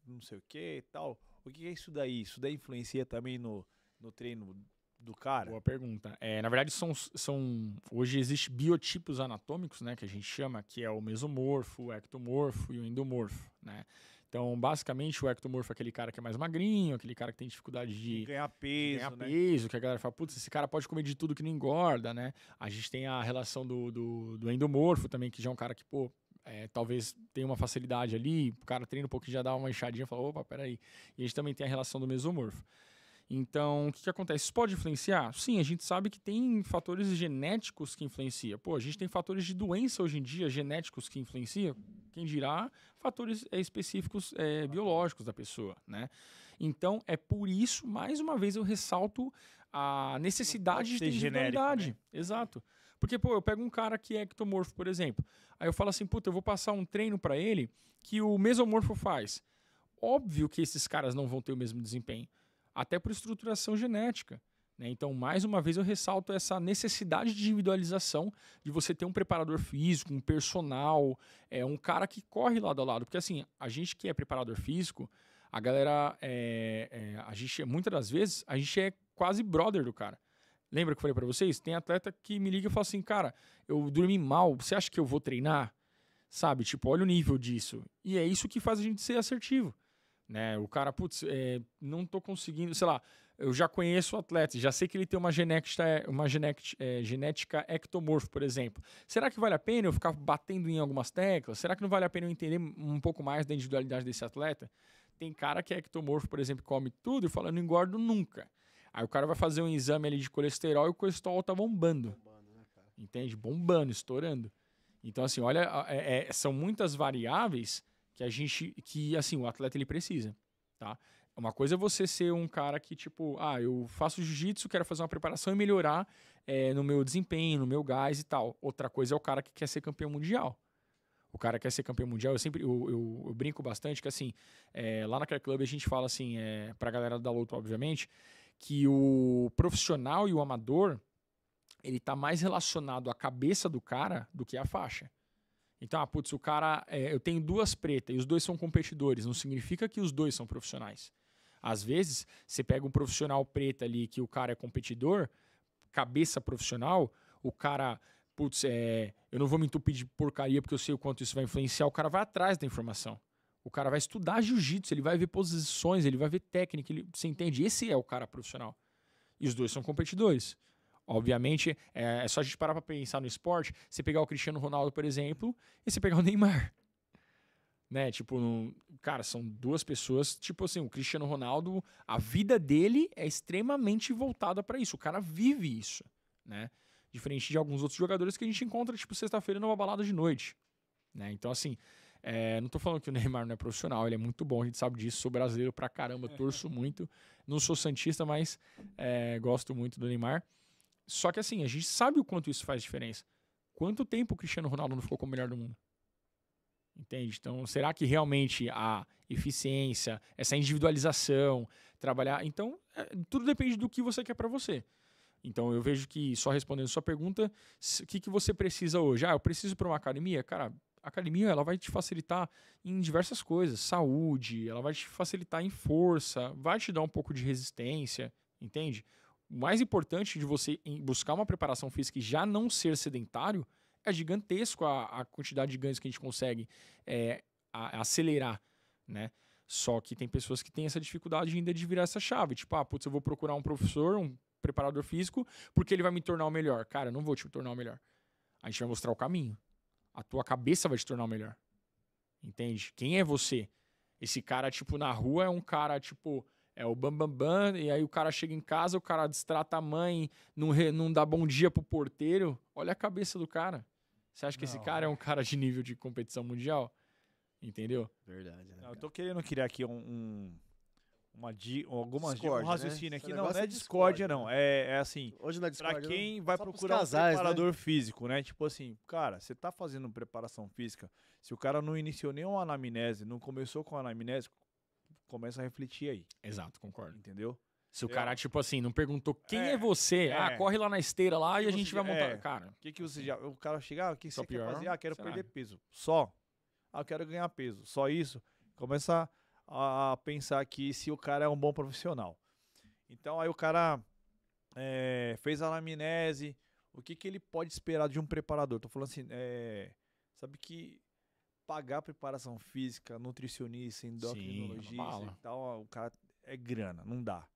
não sei o que e tal. O que é isso daí? Isso daí influencia também no treino do cara? Boa pergunta. Na verdade, hoje existem biotipos anatômicos, né, que a gente chama, que é o mesomorfo, o ectomorfo e o endomorfo, né? Então, basicamente, o ectomorfo é aquele cara que é mais magrinho, aquele cara que tem dificuldade de ganhar peso, né? Que a galera fala, putz, esse cara pode comer de tudo que não engorda, né? A gente tem a relação do endomorfo também, que já é um cara que, talvez tenha uma facilidade ali, o cara treina um pouquinho, já dá uma enxadinha e fala, opa, peraí. E a gente também tem a relação do mesomorfo. Então, o que acontece? Isso pode influenciar? Sim, a gente sabe que tem fatores genéticos que influenciam. A gente tem fatores de doença hoje em dia, genéticos que influenciam. Quem dirá fatores específicos biológicos da pessoa, né? Então, é por isso, mais uma vez, eu ressalto a necessidade de ter individualidade. Né? Exato. Porque, eu pego um cara que é ectomorfo, por exemplo. Aí eu falo assim, eu vou passar um treino para ele que o mesomorfo faz. Óbvio que esses caras não vão ter o mesmo desempenho. Até por estruturação genética. Né? Então, mais uma vez, eu ressalto essa necessidade de individualização, de você ter um preparador físico, um personal, um cara que corre lado a lado. Porque, assim, a gente que é preparador físico, a galera, a gente, muitas das vezes, a gente é quase brother do cara. Lembra que eu falei pra vocês? Tem atleta que me liga e fala assim, cara, eu dormi mal, você acha que eu vou treinar? Sabe? Tipo, olha o nível disso. E é isso que faz a gente ser assertivo. Né? O cara, não tô conseguindo, sei lá, eu já conheço o atleta, já sei que ele tem uma genética ectomorfo, por exemplo. Será que vale a pena eu ficar batendo em algumas teclas? Será que não vale a pena eu entender um pouco mais da individualidade desse atleta? Tem cara que é ectomorfo, por exemplo, come tudo e fala, não engordo nunca. Aí o cara vai fazer um exame ali de colesterol e o colesterol tá bombando. Né, cara? Entende? Bombando, estourando. Então, assim, olha, são muitas variáveis que assim, o atleta ele precisa, tá? Uma coisa é você ser um cara que, tipo, eu faço jiu-jitsu, quero fazer uma preparação e melhorar no meu desempenho, no meu gás e tal. Outra coisa é o cara que quer ser campeão mundial. O cara quer ser campeão mundial, eu brinco bastante que, assim, lá na Care Club a gente fala, assim, pra galera da luta, obviamente, que o profissional e o amador, ele tá mais relacionado à cabeça do cara do que à faixa. Então, o cara, eu tenho 2 pretas e os 2 são competidores, não significa que os 2 são profissionais. Às vezes, você pega um profissional preta ali, que o cara é competidor, cabeça profissional, o cara, eu não vou me entupir de porcaria porque eu sei o quanto isso vai influenciar, o cara vai atrás da informação. O cara vai estudar jiu-jitsu, ele vai ver posições, ele vai ver técnica, você entende? Esse é o cara profissional. E os 2 são competidores. Obviamente, é só a gente parar pra pensar no esporte, você pegar o Cristiano Ronaldo, por exemplo, e você pegar o Neymar. Né? Tipo, cara, são 2 pessoas, tipo assim, o Cristiano Ronaldo, a vida dele é extremamente voltada pra isso. O cara vive isso, né? Diferente de alguns outros jogadores que a gente encontra, tipo, sexta-feira numa balada de noite, né? Então, assim, não tô falando que o Neymar não é profissional, ele é muito bom, a gente sabe disso, sou brasileiro pra caramba, torço muito, não sou santista, mas gosto muito do Neymar. Só que, assim, a gente sabe o quanto isso faz diferença. Quanto tempo o Cristiano Ronaldo não ficou como o melhor do mundo? Entende? Então, será que realmente a eficiência, essa individualização, trabalhar... Então, tudo depende do que você quer pra você. Então, eu vejo que, só respondendo sua pergunta, o que você precisa hoje? Eu preciso para uma academia? Cara, a academia ela vai te facilitar em diversas coisas. Saúde, ela vai te facilitar em força, vai te dar um pouco de resistência, entende? O mais importante de você buscar uma preparação física e já não ser sedentário é gigantesco a quantidade de ganhos que a gente consegue acelerar, né? Só que tem pessoas que têm essa dificuldade ainda de virar essa chave. Tipo, eu vou procurar um professor, um preparador físico, porque ele vai me tornar o melhor. Cara, eu não vou te tornar o melhor. A gente vai mostrar o caminho. A tua cabeça vai te tornar o melhor. Entende? Quem é você? Esse cara, tipo, na rua é um cara, tipo... É o bam, e aí o cara chega em casa, o cara destrata a mãe, não dá bom dia pro porteiro. Olha a cabeça do cara. Você acha que esse cara é um cara de nível de competição mundial? Entendeu? Verdade, né? Eu tô querendo criar aqui algumas Discord, um raciocínio né? aqui. Esse Não negócio é é discórdia, Discord, não. né? É assim, Hoje na Discord, pra quem não, vai só pros procurar casais, um preparador né? físico, né? Tipo assim, cara, você tá fazendo preparação física, se o cara não iniciou nenhuma anamnese, não começou com a anamnese, começa a refletir aí, Exato, concordo. entendeu? Se o cara, tipo assim, não perguntou quem é você, é. Corre lá na esteira lá Que e a você gente vai já- montar. Cara, O que você já... O cara chega, o que Só você quer pior fazer? Quero cenário. perder peso. Só. Eu quero ganhar peso. Só isso. Começa a pensar que se o cara é um bom profissional. Então aí o cara fez a anamnese, o que ele pode esperar de um preparador? Tô falando assim, sabe que pagar preparação física, nutricionista, endocrinologista bala. e tal, o cara é grana, não dá.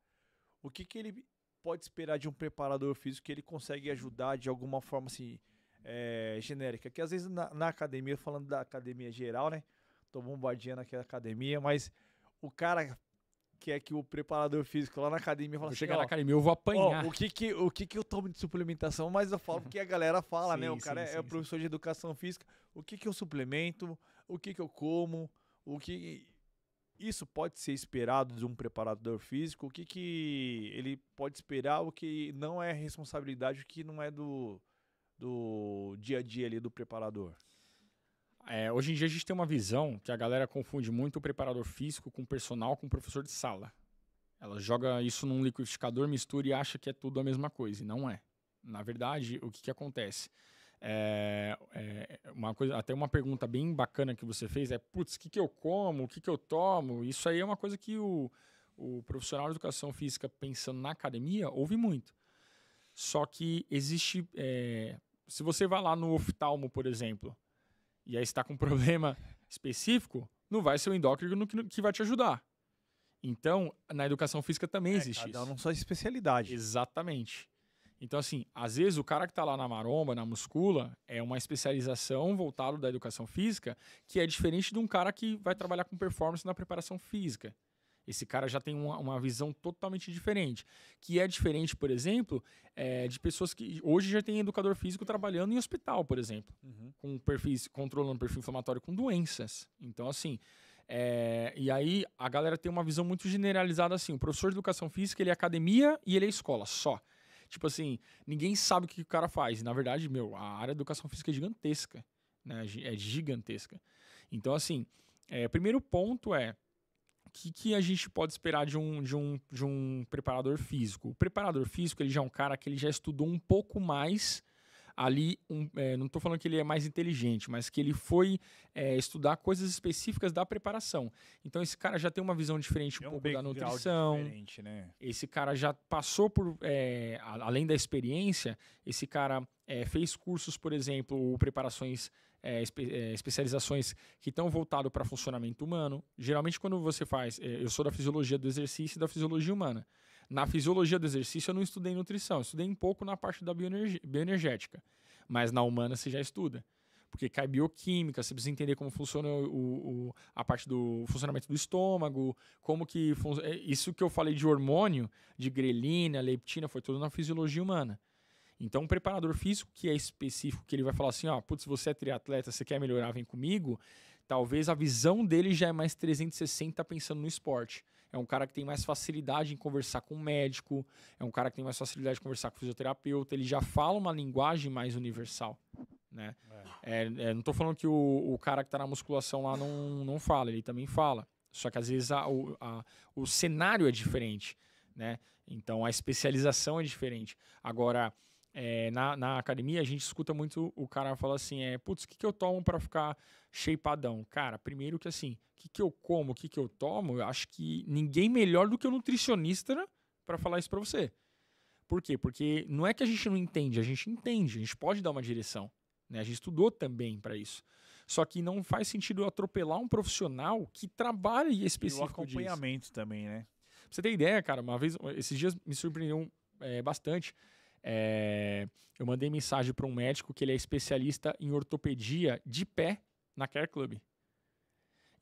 O que ele pode esperar de um preparador físico que ele consegue ajudar de alguma forma assim, genérica? Que às vezes na academia, falando da academia geral, né? Tô bombardeando aqui a academia, mas o cara quer que o preparador físico lá na academia fala Vou assim, chegar na academia, eu vou apanhar. o que eu tomo de suplementação, mas eu falo porque a galera fala, né? Sim, O cara sim, é sim, professor de educação física, o que eu suplemento, o que eu como, o que... Isso pode ser esperado de um preparador físico? O que ele pode esperar, o que não é responsabilidade, o que não é do dia a dia ali do preparador? Hoje em dia a gente tem uma visão que a galera confunde muito o preparador físico com personal, com professor de sala. Ela joga isso num liquidificador, mistura e acha que é tudo a mesma coisa. E não é. Na verdade, o que acontece? Uma coisa, até uma pergunta bem bacana que você fez é, o que eu como, o que eu tomo? Isso aí é uma coisa que o profissional de educação física pensando na academia ouve muito. Só que existe... se você vai lá no oftalmo, por exemplo, e aí está com um problema específico, não vai ser o endócrino que vai te ajudar. Então, na educação física também existe cada isso. um sua especialidade. Exatamente. Então, assim, às vezes o cara que tá lá na maromba, na muscula, é uma especialização voltada da educação física, que é diferente de um cara que vai trabalhar com performance na preparação física. Esse cara já tem uma visão totalmente diferente. Que é diferente, por exemplo, de pessoas que hoje já tem educador físico trabalhando em hospital, por exemplo, com perfis, controlando perfil inflamatório com doenças. Então, assim, e aí a galera tem uma visão muito generalizada assim. O professor de educação física, ele é academia e ele é escola, só. Tipo assim, ninguém sabe o que o cara faz. E, na verdade, a área de educação física é gigantesca, né? É gigantesca. Então, assim, primeiro ponto o que a gente pode esperar de um preparador físico? O preparador físico, ele já é um cara que ele já estudou um pouco mais ali, não estou falando que ele é mais inteligente, mas que ele foi estudar coisas específicas da preparação. Então esse cara já tem uma visão diferente um pouco da nutrição. Né? Esse cara já passou por, além da experiência, esse cara fez cursos, por exemplo, preparações, especializações que estão voltadas para funcionamento humano. Geralmente quando você faz, eu sou da fisiologia do exercício e da fisiologia humana. Na fisiologia do exercício eu não estudei nutrição, eu estudei um pouco na parte da bioenergética, mas na humana você já estuda, porque cai bioquímica, você precisa entender como funciona a parte do funcionamento do estômago, como que isso que eu falei de hormônio, de grelina, leptina, foi tudo na fisiologia humana. Então um preparador físico que é específico, que ele vai falar assim, putz, você é triatleta, você quer melhorar, vem comigo, talvez a visão dele já é mais 360 pensando no esporte. É um cara que tem mais facilidade em conversar com o médico, é um cara que tem mais facilidade de conversar com o fisioterapeuta, ele já fala uma linguagem mais universal, né? Não estou falando que o cara que está na musculação lá não fala, ele também fala. Só que às vezes o cenário é diferente, né? Então a especialização é diferente. Agora, na academia a gente escuta muito o cara falar assim, putz, o que eu tomo para ficar shapeadão? Cara, primeiro que assim, o que eu como, o que eu tomo, eu acho que ninguém melhor do que o nutricionista para falar isso para você. Por quê? Porque não é que a gente não entende, a gente pode dar uma direção, né? A gente estudou também para isso. Só que não faz sentido atropelar um profissional que trabalha específico disso. E o acompanhamento também, né? Pra você ter ideia, cara, uma vez, esses dias me surpreendeu bastante. Eu mandei mensagem para um médico que ele é especialista em ortopedia de pé na Care Club.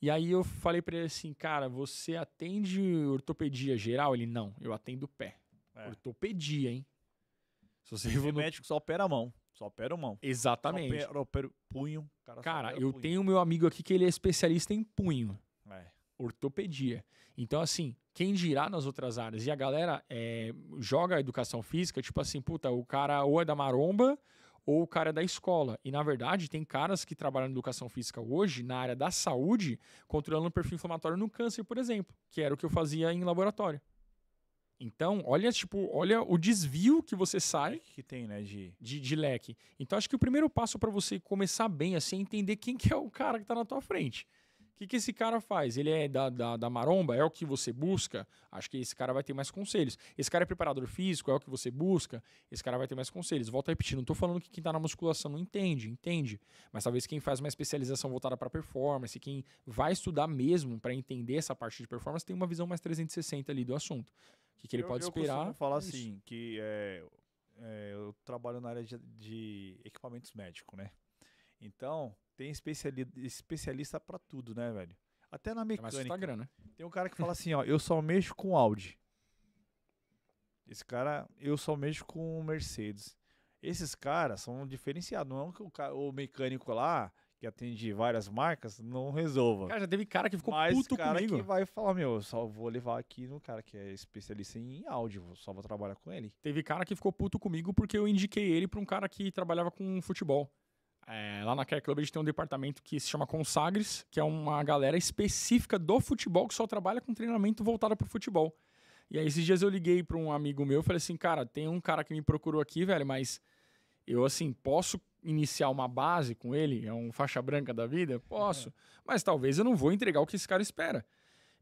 E aí eu falei para ele assim, cara, você atende ortopedia geral? Ele, não, eu atendo pé. Ortopedia, hein? Se você o médico só opera a mão. Só opera a mão. Exatamente. Só opera o punho. Cara, eu tenho meu amigo aqui que ele é especialista em punho. Ortopedia. Então, assim, quem dirá nas outras áreas? E a galera joga a educação física, tipo assim, puta, o cara ou é da maromba ou o cara é da escola. E, na verdade, tem caras que trabalham na educação física hoje, na área da saúde, controlando o perfil inflamatório no câncer, por exemplo, que era o que eu fazia em laboratório. Então, olha o desvio que você sai que tem, né, de leque. Então, acho que o primeiro passo para você começar bem assim, é entender quem que é o cara que está na tua frente. O que esse cara faz? Ele é da maromba? É o que você busca? Acho que esse cara vai ter mais conselhos. Esse cara é preparador físico? É o que você busca? Esse cara vai ter mais conselhos. Volto a repetir, não estou falando que quem está na musculação não entende. Mas talvez quem faz uma especialização voltada para performance, quem vai estudar mesmo para entender essa parte de performance, tem uma visão mais 360 ali do assunto. O que ele pode esperar? Eu costumo falar assim, que eu trabalho na área de equipamentos médicos, né? Então, tem especialista pra tudo, né, velho? Até na mecânica. Instagram, né? Tem um cara que fala assim, eu só mexo com Audi. Esse cara, eu só mexo com Mercedes. Esses caras são diferenciados. Não é que o mecânico lá, que atende várias marcas, não resolva. Cara, já teve cara que ficou puto cara comigo. Que vai falar, eu só vou levar aqui no cara que é especialista em Audi, só vou trabalhar com ele. Teve cara que ficou puto comigo porque eu indiquei ele pra um cara que trabalhava com futebol. Lá na Care Club a gente tem um departamento que se chama Consagres, que é uma galera específica do futebol que só trabalha com treinamento voltado pro futebol. E aí esses dias eu liguei pra um amigo meu e falei assim, cara, tem um cara que me procurou aqui, velho, mas eu, assim, posso iniciar uma base com ele? É um faixa branca da vida? Posso. Mas talvez eu não vou entregar o que esse cara espera.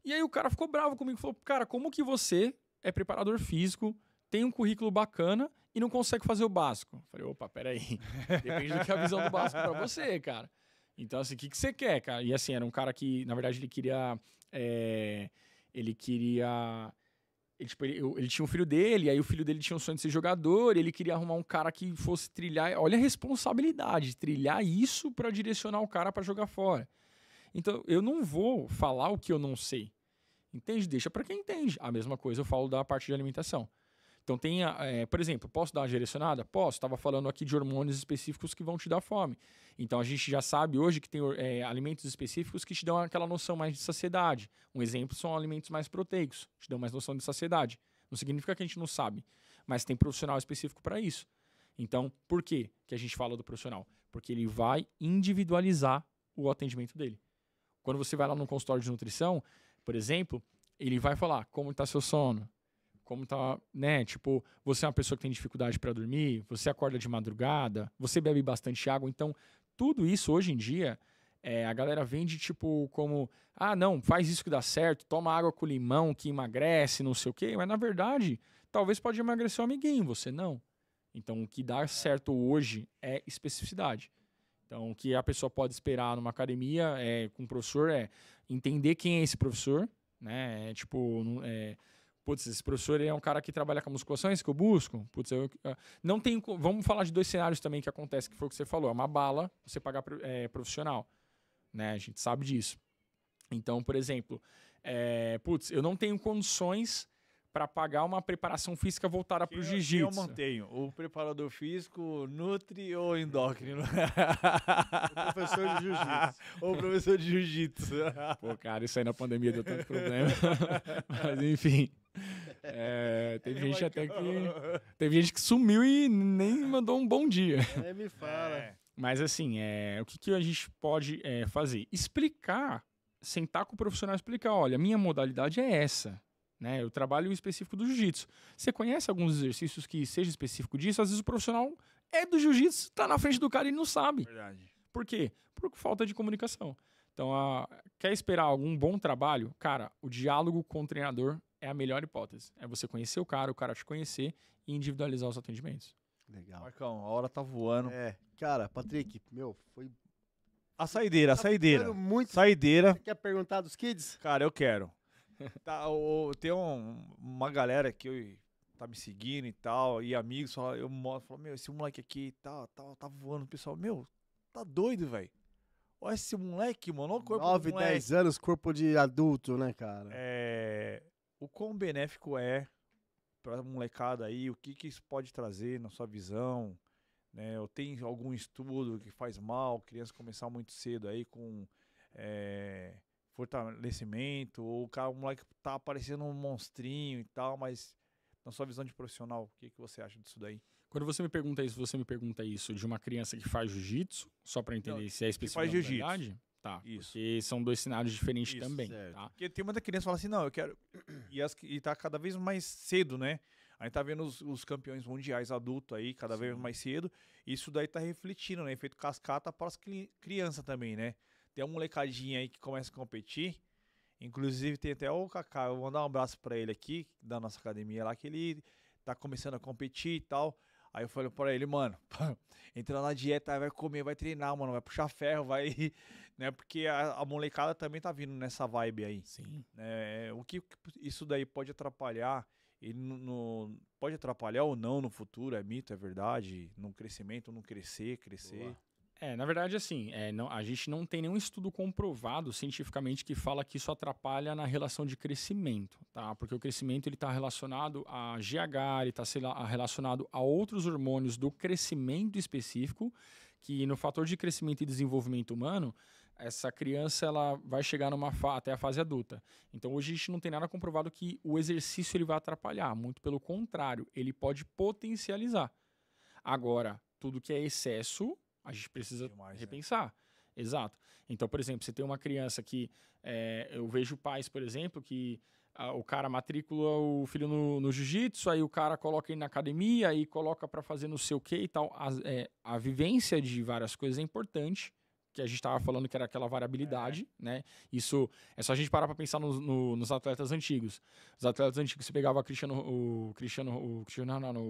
E aí o cara ficou bravo comigo, falou, cara, como que você é preparador físico, tem um currículo bacana e não consegue fazer o básico? Eu falei, opa, peraí. Depende do que é a visão do básico pra você, cara. Então, assim, o que você quer, cara? E assim, era um cara que, na verdade, ele queria Ele tinha um filho dele, aí o filho dele tinha um sonho de ser jogador, ele queria arrumar um cara que fosse trilhar. Olha a responsabilidade, trilhar isso pra direcionar o cara pra jogar fora. Então, eu não vou falar o que eu não sei. Entende? Deixa pra quem entende. A mesma coisa eu falo da parte de alimentação. Então, por exemplo, posso dar uma direcionada? Posso. Estava falando aqui de hormônios específicos que vão te dar fome. Então, a gente já sabe hoje que tem alimentos específicos que te dão aquela noção mais de saciedade. Um exemplo são alimentos mais proteicos, te dão mais noção de saciedade. Não significa que a gente não sabe, mas tem profissional específico para isso. Então, por quê que a gente fala do profissional? Porque ele vai individualizar o atendimento dele. Quando você vai lá no consultório de nutrição, por exemplo, ele vai falar como está seu sono, como tá, né? Tipo, você é uma pessoa que tem dificuldade para dormir, você acorda de madrugada, você bebe bastante água. Então, tudo isso hoje em dia, a galera vende tipo como, não, faz isso que dá certo, toma água com limão que emagrece, não sei o quê. Mas na verdade, talvez pode emagrecer um amiguinho, você não. Então, o que dá certo hoje é especificidade. Então, o que a pessoa pode esperar numa academia com o professor é entender quem é esse professor, né? Putz, esse professor é um cara que trabalha com musculação, é isso que eu busco? Putz, não tem. Vamos falar de 2 cenários também que acontece, que foi o que você falou. É uma bala, você pagar profissional. Né? A gente sabe disso. Então, por exemplo, eu não tenho condições para pagar uma preparação física voltada para o jiu-jitsu. Eu mantenho. O preparador físico, nutri ou endócrino? O professor de jiu-jitsu. Ou professor de jiu-jitsu. Pô, cara, isso aí na pandemia deu tanto problema. Mas, enfim. Teve gente que sumiu e nem mandou um bom dia. Me fala. Mas, assim, o que a gente pode fazer? Explicar, sentar com o profissional e explicar, olha, minha modalidade é essa. Né? Eu trabalho específico do jiu-jitsu. Você conhece alguns exercícios que seja específico disso? Às vezes o profissional é do jiu-jitsu, tá na frente do cara e não sabe. Verdade. Por quê? Por falta de comunicação. Então, quer esperar algum bom trabalho? Cara, o diálogo com o treinador é a melhor hipótese. É você conhecer o cara te conhecer e individualizar os atendimentos. Legal. Marcão, a hora tá voando. Cara, Patrick, foi... A saideira. Muito... Saideira. Você quer perguntar dos kids? Cara, eu quero. Tem uma galera que tá me seguindo e tal, e amigos, eu falo, meu, esse moleque aqui tá voando, pessoal, meu, tá doido, velho. Olha esse moleque, mano, olha o corpo 9, do moleque. 10 anos, corpo de adulto, né, cara? O quão benéfico é pra molecada aí, o que isso pode trazer na sua visão, né? Eu tenho algum estudo que faz mal, criança começar muito cedo aí com... fortalecimento, ou o moleque tá aparecendo um monstrinho e tal, mas na sua visão de profissional, o que você acha disso daí? Quando você me pergunta isso de uma criança que faz jiu-jitsu, só para entender se é específico faz da jiu-jitsu. verdade? Tá, isso. Porque são 2 cenários diferentes também. Tá? Porque tem muita criança que fala assim, não, eu quero... E tá cada vez mais cedo, né? A gente tá vendo os campeões mundiais adultos aí, cada vez mais cedo, e isso daí tá refletindo, né? Efeito cascata para as crianças também, né? Tem uma molecadinha aí que começa a competir. Inclusive tem até o Kaká. Eu vou mandar um abraço pra ele aqui, da nossa academia lá, que ele tá começando a competir e tal. Aí eu falei pra ele, mano, entra na dieta, vai comer, vai treinar, mano, vai puxar ferro, vai... né? Porque a molecada também tá vindo nessa vibe aí. Sim. O que isso daí pode atrapalhar? Ele pode atrapalhar ou não no futuro? É mito, é verdade? No crescimento, não crescer. Boa. Na verdade, assim, a gente não tem nenhum estudo comprovado cientificamente que fala que isso atrapalha na relação de crescimento, tá? Porque o crescimento ele está relacionado a GH, ele está relacionado a outros hormônios do crescimento específico, que no fator de crescimento e desenvolvimento humano, essa criança ela vai chegar até a fase adulta. Então, hoje a gente não tem nada comprovado que o exercício ele vai atrapalhar, muito pelo contrário, ele pode potencializar. Agora, tudo que é excesso... a gente precisa repensar. Né? Exato. Então, por exemplo, você tem uma criança que... eu vejo pais, por exemplo, que o cara matricula o filho no jiu-jitsu, aí o cara coloca ele na academia, aí coloca para fazer não sei o que e tal. A vivência de várias coisas é importante, que a gente estava falando que era aquela variabilidade, né? Isso é só a gente parar para pensar nos atletas antigos. Os atletas antigos, você pegava o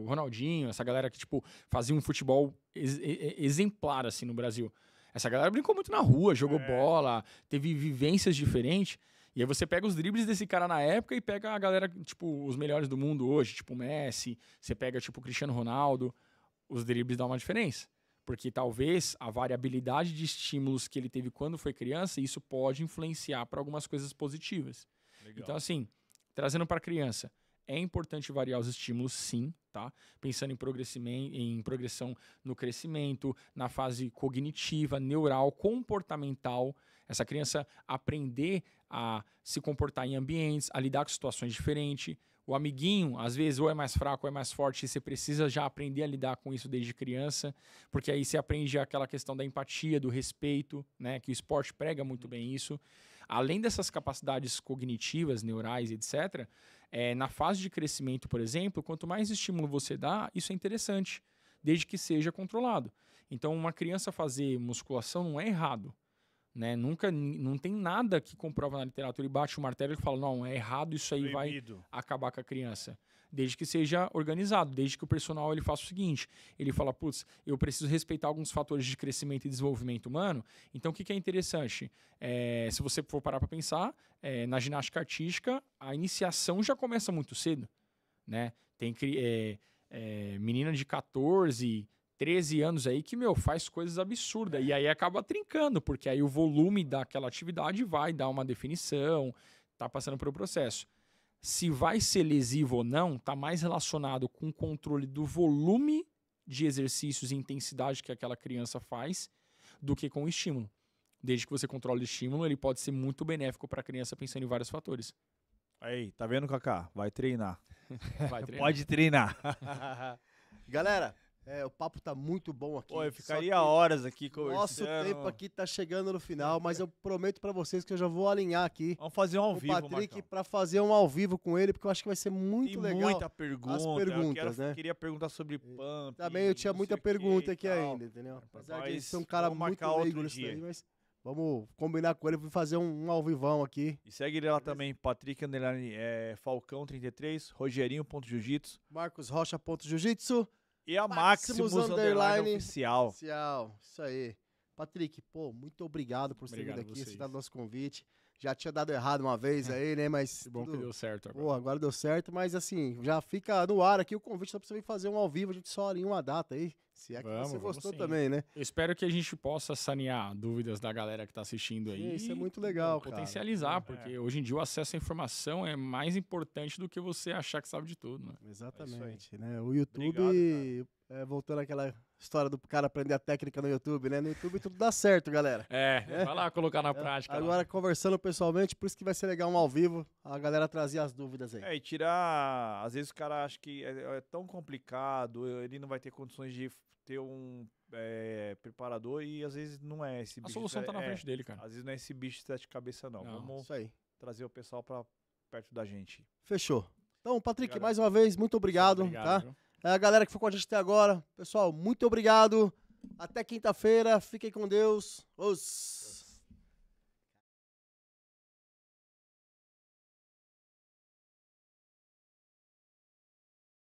Ronaldinho, essa galera que tipo fazia um futebol exemplar assim no Brasil. Essa galera brincou muito na rua, jogou bola, teve vivências diferentes. E aí você pega os dribles desse cara na época e pega a galera, tipo, os melhores do mundo hoje, tipo o Messi, você pega, tipo, o Cristiano Ronaldo, os dribles dão uma diferença. Porque talvez a variabilidade de estímulos que ele teve quando foi criança, isso pode influenciar para algumas coisas positivas. Legal. Então, assim, trazendo para a criança, é importante variar os estímulos, sim, tá? Pensando em progressão no crescimento, na fase cognitiva, neural, comportamental. Essa criança aprender a se comportar em ambientes, a lidar com situações diferentes. O amiguinho, às vezes, ou é mais fraco ou é mais forte, e você precisa já aprender a lidar com isso desde criança, porque aí você aprende aquela questão da empatia, do respeito, né? Que o esporte prega muito bem isso. Além dessas capacidades cognitivas, neurais, etc., na fase de crescimento, por exemplo, quanto mais estímulo você dá, isso é interessante, desde que seja controlado. Então, uma criança fazer musculação não é errado. Né? Não tem nada que comprova na literatura e bate o martelo e fala, não, é errado, isso aí Proibido. vai acabar com a criança. Desde que seja organizado, desde que o personal ele faça o seguinte, ele fala, putz, eu preciso respeitar alguns fatores de crescimento e desenvolvimento humano, então o que é interessante? Se você for parar para pensar, na ginástica artística, a iniciação já começa muito cedo, né? Tem menina de 14, 13 anos aí que, faz coisas absurdas. E aí acaba trincando, porque aí o volume daquela atividade vai dar uma definição, tá passando pelo processo. Se vai ser lesivo ou não, tá mais relacionado com o controle do volume de exercícios e intensidade que aquela criança faz do que com o estímulo. Desde que você controle o estímulo, ele pode ser muito benéfico para a criança pensando em vários fatores. Aí, tá vendo, Kaká? Vai treinar. Vai treinar. Pode treinar. Galera, o papo tá muito bom aqui. Pô, eu só ficaria que horas aqui conversando. Nosso tempo aqui tá chegando no final, mas eu prometo pra vocês que eu já vou alinhar aqui Vamos fazer um ao com o vivo, Patrick Marcão. pra fazer um ao vivo com ele, porque eu acho que vai ser muito Tem legal. muita pergunta. as perguntas, né? Queria perguntar sobre pump. Também eu tinha não muita sei o quê pergunta e aqui tal. ainda, entendeu? Apesar de Mas ele ser um cara vamos muito marcar outro leigo nisso dia. daí, mas vamos combinar com ele pra fazer um ao vivão aqui. E segue ele lá também, Patrick Falcão 33, Rogerinho.jiu-jitsu marcosrocha.jiu-jitsu. e a Maximus Maximus Underline Oficial. Oficial, isso aí. Patrick, pô, muito obrigado por ter vindo Obrigado a aqui, vocês. aceitado nosso convite. Já tinha dado errado uma vez aí, né, mas Que bom que tudo- deu certo agora. Pô, agora deu certo, mas assim, já fica no ar aqui o convite só pra você vir fazer um ao vivo, a gente só alinha uma data aí, se é que Vamos, você vamos gostou sim. também, né? Eu espero que a gente possa sanear dúvidas da galera que está assistindo aí. Sim, isso é e, muito legal, cara. potencializar, porque hoje em dia o acesso à informação é mais importante do que você achar que sabe de tudo, né? Exatamente, né? O YouTube, Obrigado, voltando àquela história do cara aprender a técnica no YouTube, né? No YouTube tudo dá certo, galera. Vai lá colocar na prática. Agora, conversando pessoalmente, por isso que vai ser legal um ao vivo, a galera trazer as dúvidas aí. E tirar. Às vezes o cara acha que é tão complicado, ele não vai ter condições de ter um preparador e às vezes não é esse A bicho. solução tá na frente dele, cara. Às vezes não é esse bicho de sete cabeças, não. Não. Vamos Isso aí. trazer o pessoal pra perto da gente. Fechou. Então, Patrick, Obrigado. mais uma vez, muito obrigado, tá? viu? A galera que ficou com a gente até agora, pessoal, muito obrigado. Até quinta-feira, fiquem com Deus. Os